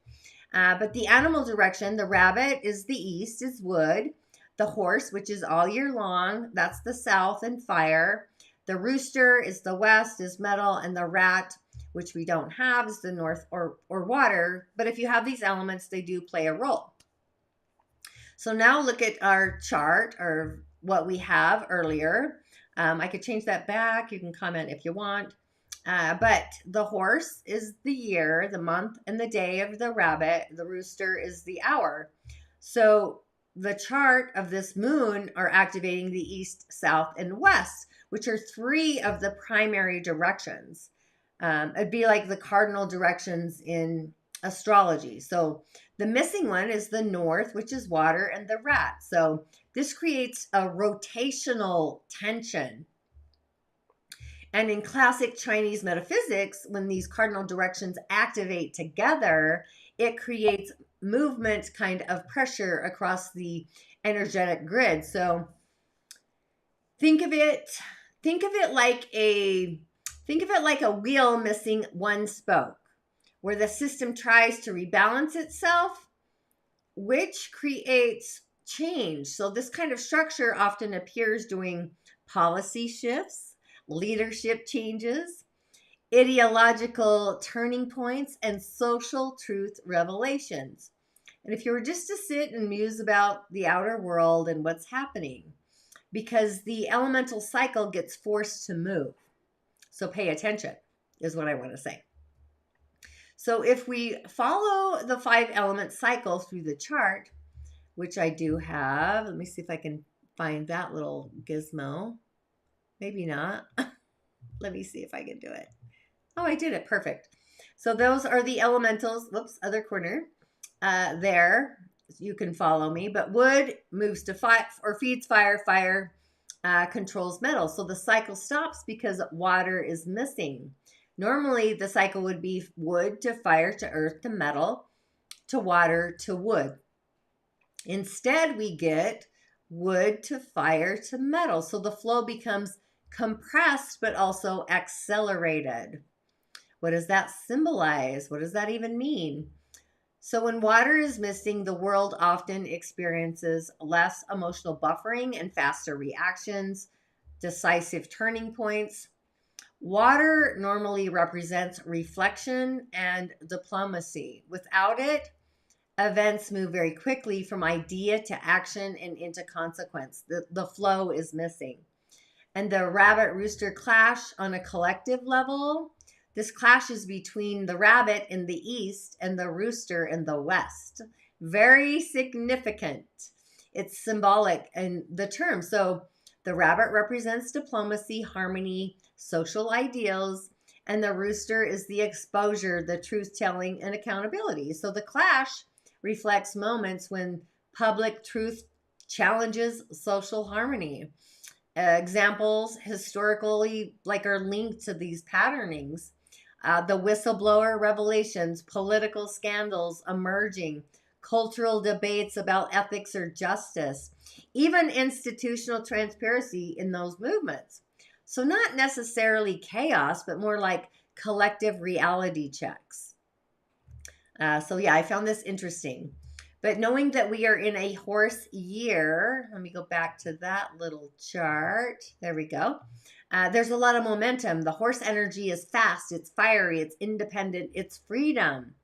Speaker 1: But the animal direction, the rabbit is the east, is wood. The horse, which is all year long, that's the south and fire. The rooster is the west, is metal, and the rat, which we don't have, is the north or water. But if you have these elements, they do play a role. So now look at our chart or what we have earlier. I could change that back. You can comment if you want. But the horse is the year, the month, and the day of the rabbit. The rooster is the hour. So the chart of this moon are activating the east, south, and west, which are three of the primary directions. It'd be like the cardinal directions in astrology. So the missing one is the north, which is water, and the rat. So this creates a rotational tension. And in classic Chinese metaphysics, when these cardinal directions activate together, it creates movement kind of pressure across the energetic grid. So think of it like a wheel missing one spoke, where the system tries to rebalance itself, which creates change. So this kind of structure often appears during policy shifts, leadership changes, ideological turning points, and social truth revelations. And if you were just to sit and muse about the outer world and what's happening, because the elemental cycle gets forced to move. So pay attention is what I want to say. So if we follow the 5 element cycle through the chart, which I do have, let me see if I can find that little gizmo. Maybe not. Let me see if I can do it. Oh, I did it. Perfect. So those are the elementals. Whoops, other corner. There, you can follow me. But wood moves to fire or feeds fire. Fire controls metal. So the cycle stops because water is missing. Normally, the cycle would be wood to fire to earth to metal to water to wood. Instead, we get wood to fire to metal. So the flow becomes compressed but also accelerated. What does that symbolize? What does that even mean? So when water is missing, the world often experiences less emotional buffering and faster reactions, decisive turning points. Water normally represents reflection and diplomacy. Without it, events move very quickly from idea to action and into consequence. The flow is missing. And the rabbit rooster clash on a collective level. This clash is between the rabbit in the east and the rooster in the west. Very significant. It's symbolic in the term. So the rabbit represents diplomacy, harmony, social ideals, and the rooster is the exposure, the truth telling, and accountability. So the clash reflects moments when public truth challenges social harmony. Examples historically like are linked to these patternings. The whistleblower revelations, political scandals emerging, cultural debates about ethics or justice, even institutional transparency in those movements. So not necessarily chaos, but more like collective reality checks. So yeah, I found this interesting. But knowing that we are in a horse year, let me go back to that little chart. There we go. There's a lot of momentum. The horse energy is fast, it's fiery, it's independent, it's freedom.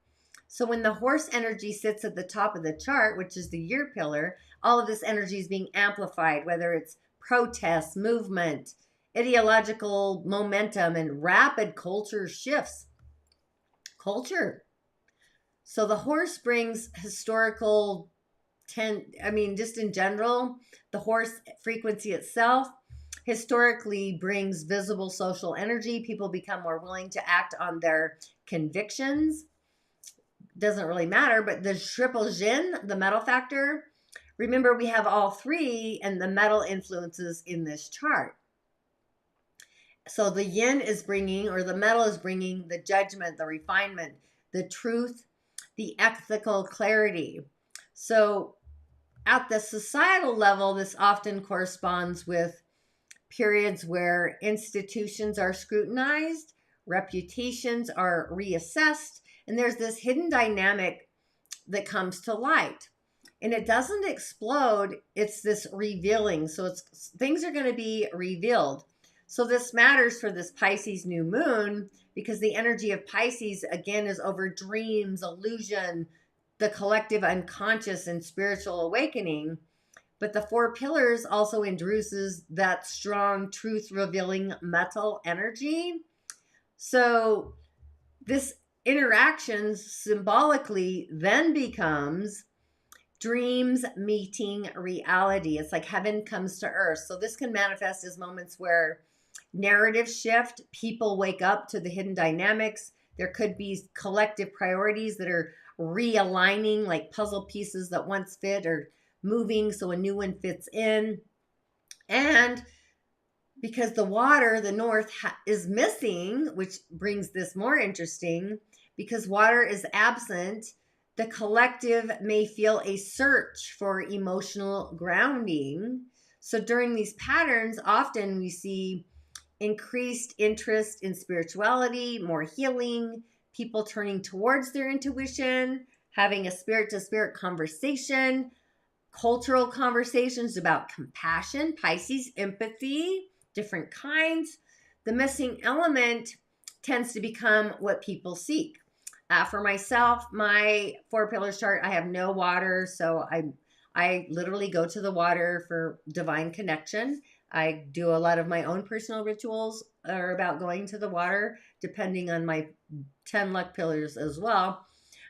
Speaker 1: So when the horse energy sits at the top of the chart, which is the year pillar, all of this energy is being amplified, whether it's protest, movement, ideological momentum, and rapid culture shifts. Culture. So the horse brings historical just in general, the horse frequency itself historically brings visible social energy. People become more willing to act on their convictions. Doesn't really matter, but the triple Xin, the metal factor, remember we have all three and the metal influences in this chart. So the yin is bringing, or the metal is bringing the judgment, the refinement, the truth, the ethical clarity. So at the societal level, this often corresponds with periods where institutions are scrutinized, reputations are reassessed, and there's this hidden dynamic that comes to light. And it doesn't explode, it's this revealing. So things are going to be revealed. So this matters for this Pisces new moon because the energy of Pisces, again, is over dreams, illusion, the collective unconscious, and spiritual awakening. But the four pillars also induces that strong truth-revealing metal energy. So this interaction symbolically then becomes dreams meeting reality. It's like heaven comes to earth. So this can manifest as moments where narrative shift, people wake up to the hidden dynamics. There could be collective priorities that are realigning, like puzzle pieces that once fit or moving so a new one fits in. And because the water, the north, is missing, which brings this more interesting, because water is absent, the collective may feel a search for emotional grounding. So during these patterns, often we see increased interest in spirituality, more healing, people turning towards their intuition, having a spirit-to-spirit conversation, cultural conversations about compassion, Pisces, empathy, different kinds. The missing element tends to become what people seek. For myself, my four pillars chart, I have no water, so I literally go to the water for divine connection. I do a lot of my own personal rituals are about going to the water, depending on my 10 luck pillars as well.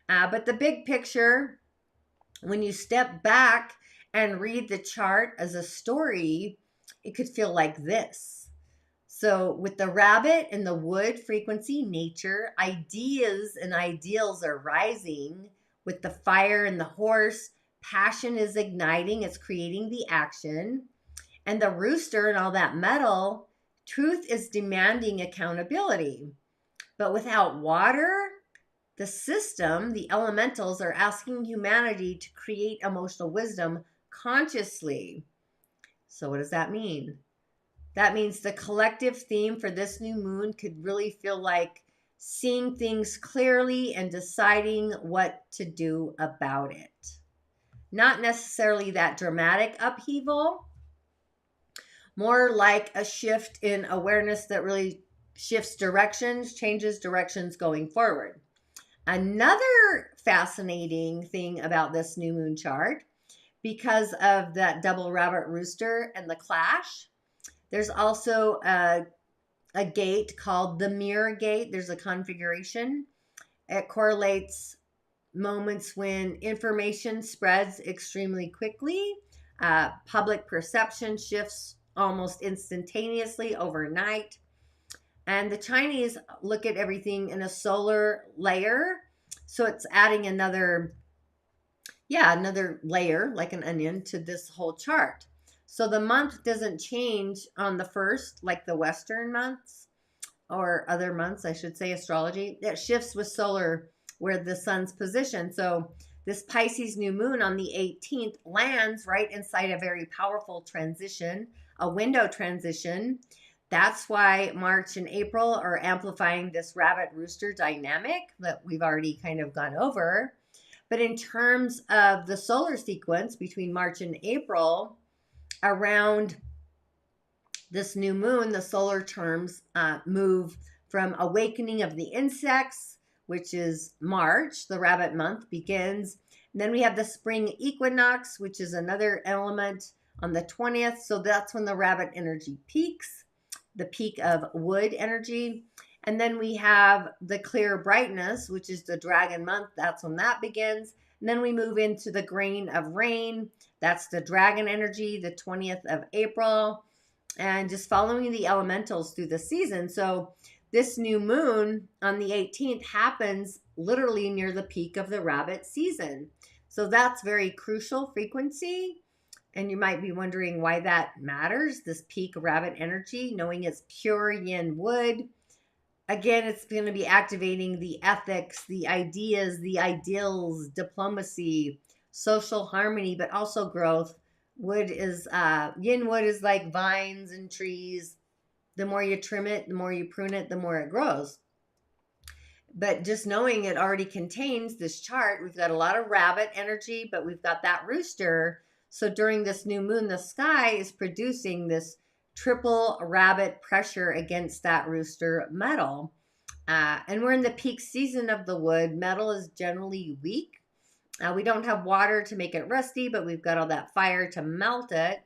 Speaker 1: But the big picture, when you step back and read the chart as a story, it could feel like this. So with the rabbit and the wood frequency, nature, ideas and ideals are rising. With the fire and the horse, passion is igniting. It's creating the action. And the rooster and all that metal, truth is demanding accountability. But without water, the system, the elementals are asking humanity to create emotional wisdom consciously. So what does that mean? That means the collective theme for this new moon could really feel like seeing things clearly and deciding what to do about it. Not necessarily that dramatic upheaval, more like a shift in awareness that really shifts directions, changes directions going forward. Another fascinating thing about this new moon chart, because of that double rabbit rooster and the clash, there's also a gate called the mirror gate. There's a configuration. It correlates moments when information spreads extremely quickly. Public perception shifts almost instantaneously overnight. And the Chinese look at everything in a solar layer. So it's adding another layer, like an onion, to this whole chart. So the month doesn't change on the first, like the Western months or other months, I should say, astrology. It shifts with solar, where the sun's positioned. So this Pisces new moon on the 18th lands right inside a very powerful transition, a window transition. That's why March and April are amplifying this rabbit rooster dynamic that we've already kind of gone over. But in terms of the solar sequence between March and April, around this new moon, the solar terms move from awakening of the insects, which is March, the rabbit month begins. And then we have the spring equinox, which is another element on the 20th. So that's when the rabbit energy peaks, the peak of wood energy. And then we have the clear brightness, which is the dragon month. That's when that begins. And then we move into the grain of rain. That's the dragon energy, the 20th of April. And just following the elementals through the season. So this new moon on the 18th happens literally near the peak of the rabbit season. So that's very crucial frequency. And you might be wondering why that matters, this peak rabbit energy, knowing it's pure yin wood. Again, it's going to be activating the ethics, the ideas, the ideals, diplomacy, social harmony, but also growth. Wood is, yin wood is like vines and trees. The more you trim it, the more you prune it, the more it grows. But just knowing it already contains this chart, we've got a lot of rabbit energy, but we've got that rooster. So during this new moon, the sky is producing this triple rabbit pressure against that rooster metal. And we're in the peak season of the wood. Metal is generally weak. We don't have water to make it rusty, but we've got all that fire to melt it.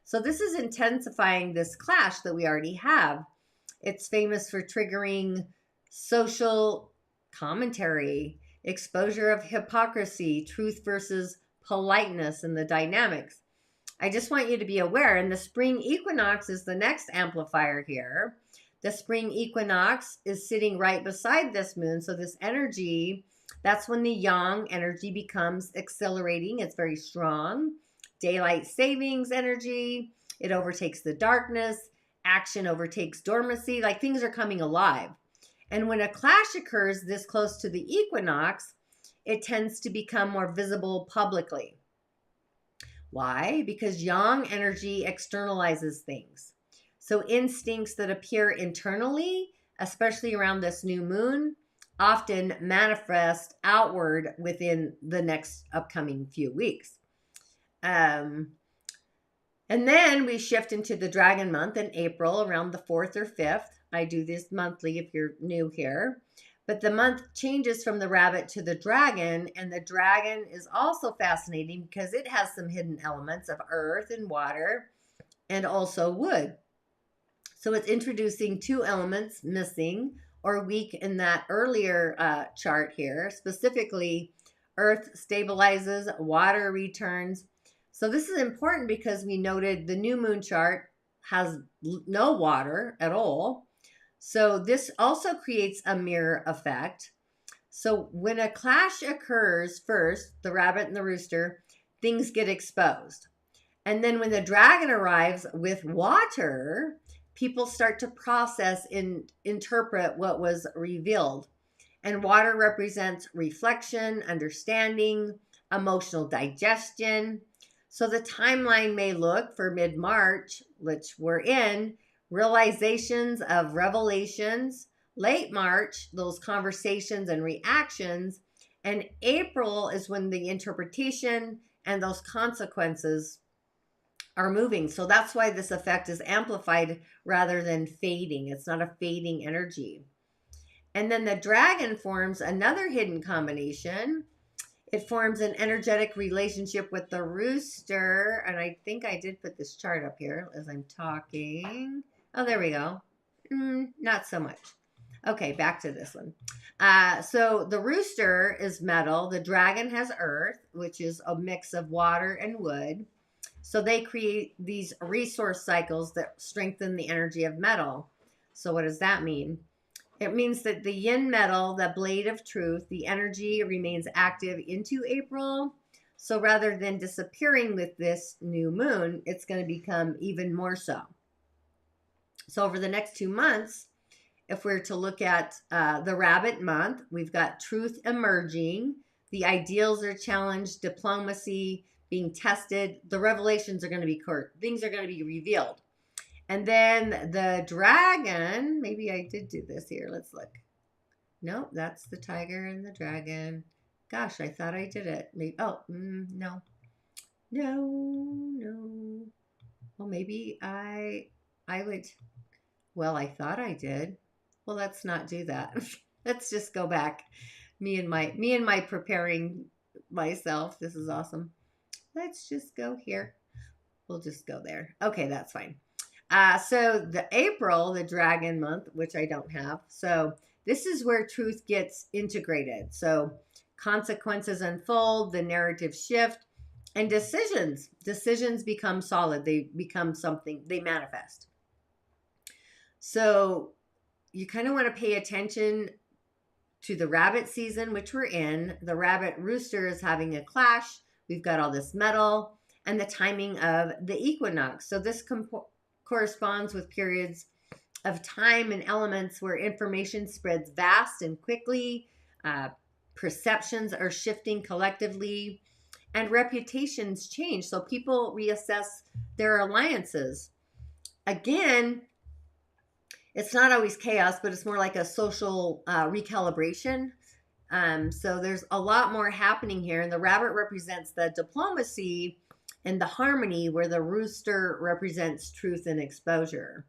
Speaker 1: So this is intensifying this clash that we already have. It's famous for triggering social commentary, exposure of hypocrisy, truth versus politeness, and the dynamics. I just want you to be aware, and the spring equinox is the next amplifier here. The spring equinox is sitting right beside this moon, so this energy, that's when the yang energy becomes accelerating. It's very strong. Daylight savings energy. It overtakes the darkness. Action overtakes dormancy. Like things are coming alive. And when a clash occurs this close to the equinox, it tends to become more visible publicly. Why? Because yang energy externalizes things. So instincts that appear internally, especially around this new moon, often manifest outward within the next upcoming few weeks. And then we shift into the dragon month in April around the 4th or 5th. I do this monthly if you're new here. But the month changes from the rabbit to the dragon, and the dragon is also fascinating because it has some hidden elements of earth and water and also wood. So it's introducing two elements missing or weak in that earlier chart here. Specifically, earth stabilizes, water returns. So this is important because we noted the new moon chart has no water at all. So this also creates a mirror effect. So when a clash occurs first, the rabbit and the rooster, things get exposed. And then when the dragon arrives with water, people start to process and interpret what was revealed. And water represents reflection, understanding, emotional digestion. So the timeline may look for mid-March, which we're in, realizations of revelations, late March, those conversations and reactions. And April is when the interpretation and those consequences are moving. So that's why this effect is amplified rather than fading. It's not a fading energy. And then the dragon forms another hidden combination. It forms an energetic relationship with the rooster. And I think I did put this chart up here as I'm talking. Oh, there we go. Not so much. Okay, back to this one. So the rooster is metal. The dragon has earth, which is a mix of water and wood. So they create these resource cycles that strengthen the energy of metal. So what does that mean? It means that the yin metal, the blade of truth, the energy remains active into April. So rather than disappearing with this new moon, it's going to become even more so. So over the next 2 months, if we're to look at the rabbit month, we've got truth emerging. The ideals are challenged, diplomacy being tested. The revelations are going to be court. Things are going to be revealed. And then the dragon, maybe I did do this here. Let's look. Nope, that's the tiger and the dragon. Gosh, I thought I did it. Maybe, no. No. Well, maybe I would, well, I thought I did. Well, let's not do that. Let's just go back. Me and my preparing myself. This is awesome. Let's just go here. We'll just go there. Okay, that's fine. So the April, the dragon month, which I don't have. So this is where truth gets integrated. So consequences unfold, the narrative shift, and decisions become solid. They become something, they manifest. So you kind of want to pay attention to the rabbit season, which we're in. The rabbit rooster is having a clash. We've got all this metal and the timing of the equinox. So this corresponds with periods of time and elements where information spreads vast and quickly. Perceptions are shifting collectively and reputations change. So people reassess their alliances. Again, it's not always chaos, but it's more like a social recalibration. So there's a lot more happening here. And the rabbit represents the diplomacy and the harmony, where the rooster represents truth and exposure.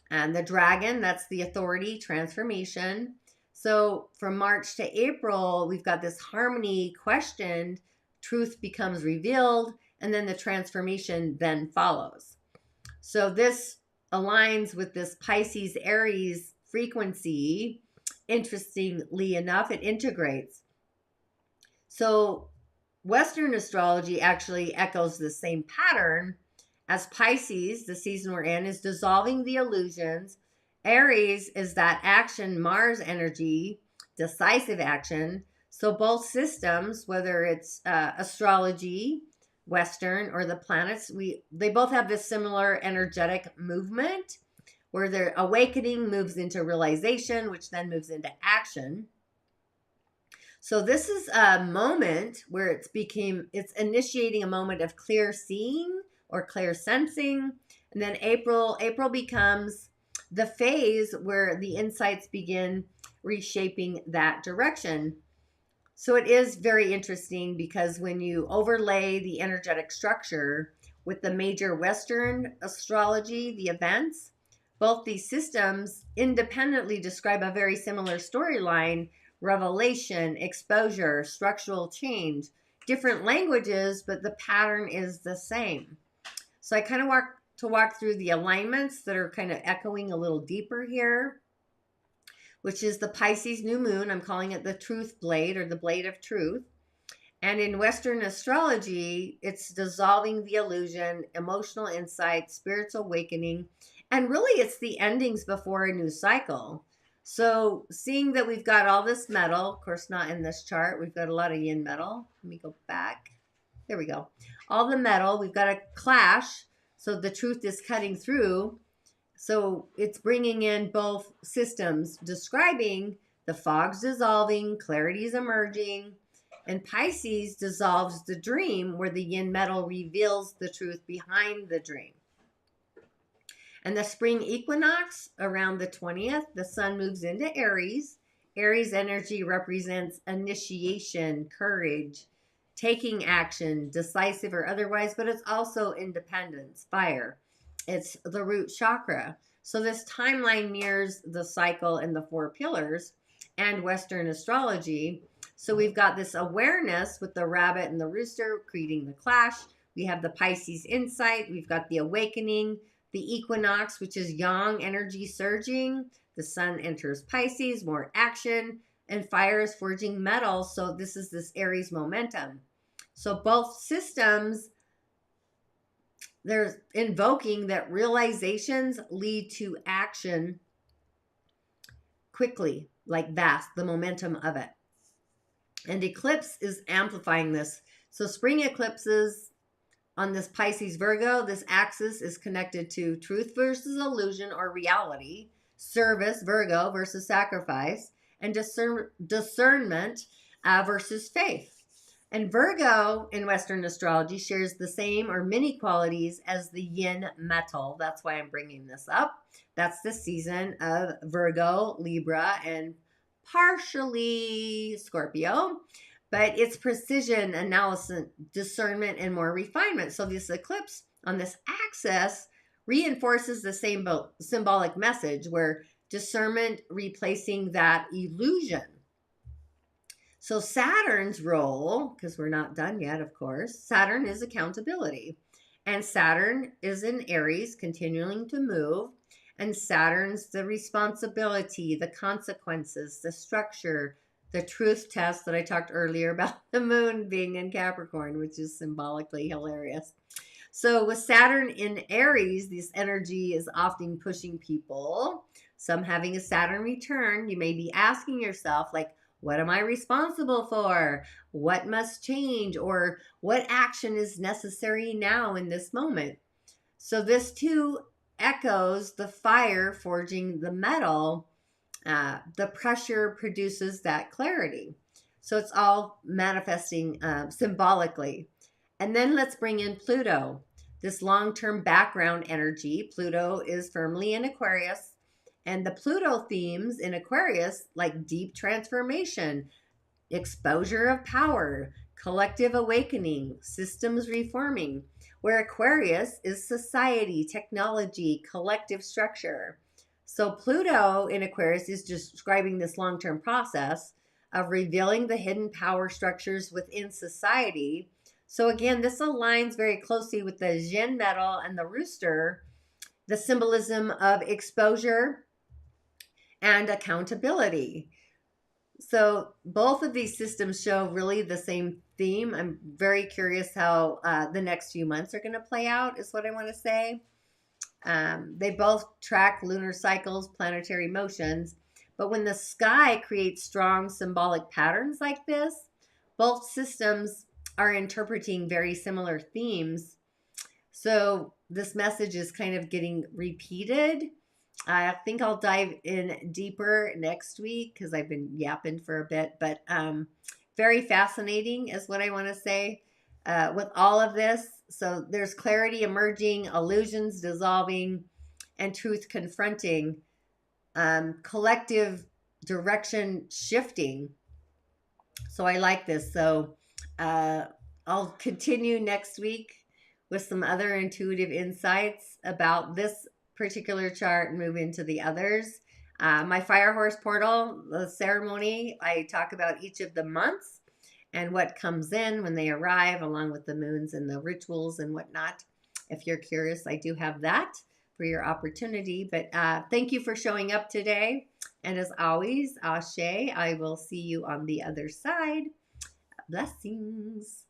Speaker 1: And the dragon, that's the authority, transformation. So from March to April, we've got this harmony questioned, truth becomes revealed, and then the transformation then follows. So this aligns with this Pisces Aries frequency. Interestingly enough, it integrates. So Western astrology actually echoes the same pattern as Pisces, the season we're in, is dissolving the illusions. Aries is that action, Mars energy, decisive action. So both systems, whether it's astrology, Western, or the planets, they both have this similar energetic movement where their awakening moves into realization, which then moves into action. So this is a moment where it's initiating a moment of clear seeing or clear sensing. And then April becomes the phase where the insights begin reshaping that direction. So it is very interesting because when you overlay the energetic structure with the major Western astrology, the events, both these systems independently describe a very similar storyline: revelation, exposure, structural change, different languages, but the pattern is the same. So I kind of walk through the alignments that are kind of echoing a little deeper here, which is the Pisces New Moon. I'm calling it the Truth Blade, or the Blade of Truth. And in Western astrology, it's dissolving the illusion, emotional insight, spiritual awakening, and really it's the endings before a new cycle. So seeing that we've got all this metal, of course not in this chart, we've got a lot of yin metal. Let me go back. There we go. All the metal, we've got a clash. So the truth is cutting through. So it's bringing in both systems, describing the fog's dissolving, clarity's emerging, and Pisces dissolves the dream, where the yin metal reveals the truth behind the dream. And the spring equinox around the 20th, the sun moves into Aries. Aries energy represents initiation, courage, taking action, decisive or otherwise, but it's also independence, fire. It's the root chakra. So this timeline mirrors the cycle and the four pillars and Western astrology. So we've got this awareness with the rabbit and the rooster creating the clash. We have the Pisces insight. We've got the awakening, the equinox, which is yang energy surging. The sun enters Pisces, more action, and fire is forging metal. So this is this Aries momentum. So both systems, they're invoking that realizations lead to action quickly, like that, the momentum of it. And eclipse is amplifying this. So spring eclipses on this Pisces Virgo, this axis is connected to truth versus illusion or reality, service, Virgo, versus sacrifice, and discernment versus faith. And Virgo in Western astrology shares the same or many qualities as the yin metal. That's why I'm bringing this up. That's the season of Virgo, Libra, and partially Scorpio. But it's precision, analysis, discernment, and more refinement. So this eclipse on this axis reinforces the same symbolic message where discernment replacing that illusion. So Saturn's role, because we're not done yet, of course, Saturn is accountability. And Saturn is in Aries, continuing to move. And Saturn's the responsibility, the consequences, the structure, the truth test that I talked earlier about the moon being in Capricorn, which is symbolically hilarious. So with Saturn in Aries, this energy is often pushing people, some having a Saturn return. You may be asking yourself, like, what am I responsible for? What must change? Or what action is necessary now in this moment? So this too echoes the fire forging the metal. The pressure produces that clarity. So it's all manifesting symbolically. And then let's bring in Pluto, this long-term background energy. Pluto is firmly in Aquarius. And the Pluto themes in Aquarius, like deep transformation, exposure of power, collective awakening, systems reforming, where Aquarius is society, technology, collective structure. So Pluto in Aquarius is describing this long-term process of revealing the hidden power structures within society. So again, this aligns very closely with the Xin Metal and the Rooster, the symbolism of exposure and accountability. So both of these systems show really the same theme. I'm very curious how the next few months are going to play out, is what I want to say. They both track lunar cycles, planetary motions. But when the sky creates strong symbolic patterns like this, both systems are interpreting very similar themes. So this message is kind of getting repeated. I think I'll dive in deeper next week because I've been yapping for a bit. But very fascinating is what I want to say with all of this. So there's clarity emerging, illusions dissolving, and truth confronting, collective direction shifting. So I like this. So I'll continue next week with some other intuitive insights about this particular chart and move into the others. My Fire Horse Portal, the ceremony, I talk about each of the months and what comes in when they arrive, along with the moons and the rituals and whatnot. If you're curious, I do have that for your opportunity. But thank you for showing up today. And as always, Ashe, I will see you on the other side. Blessings.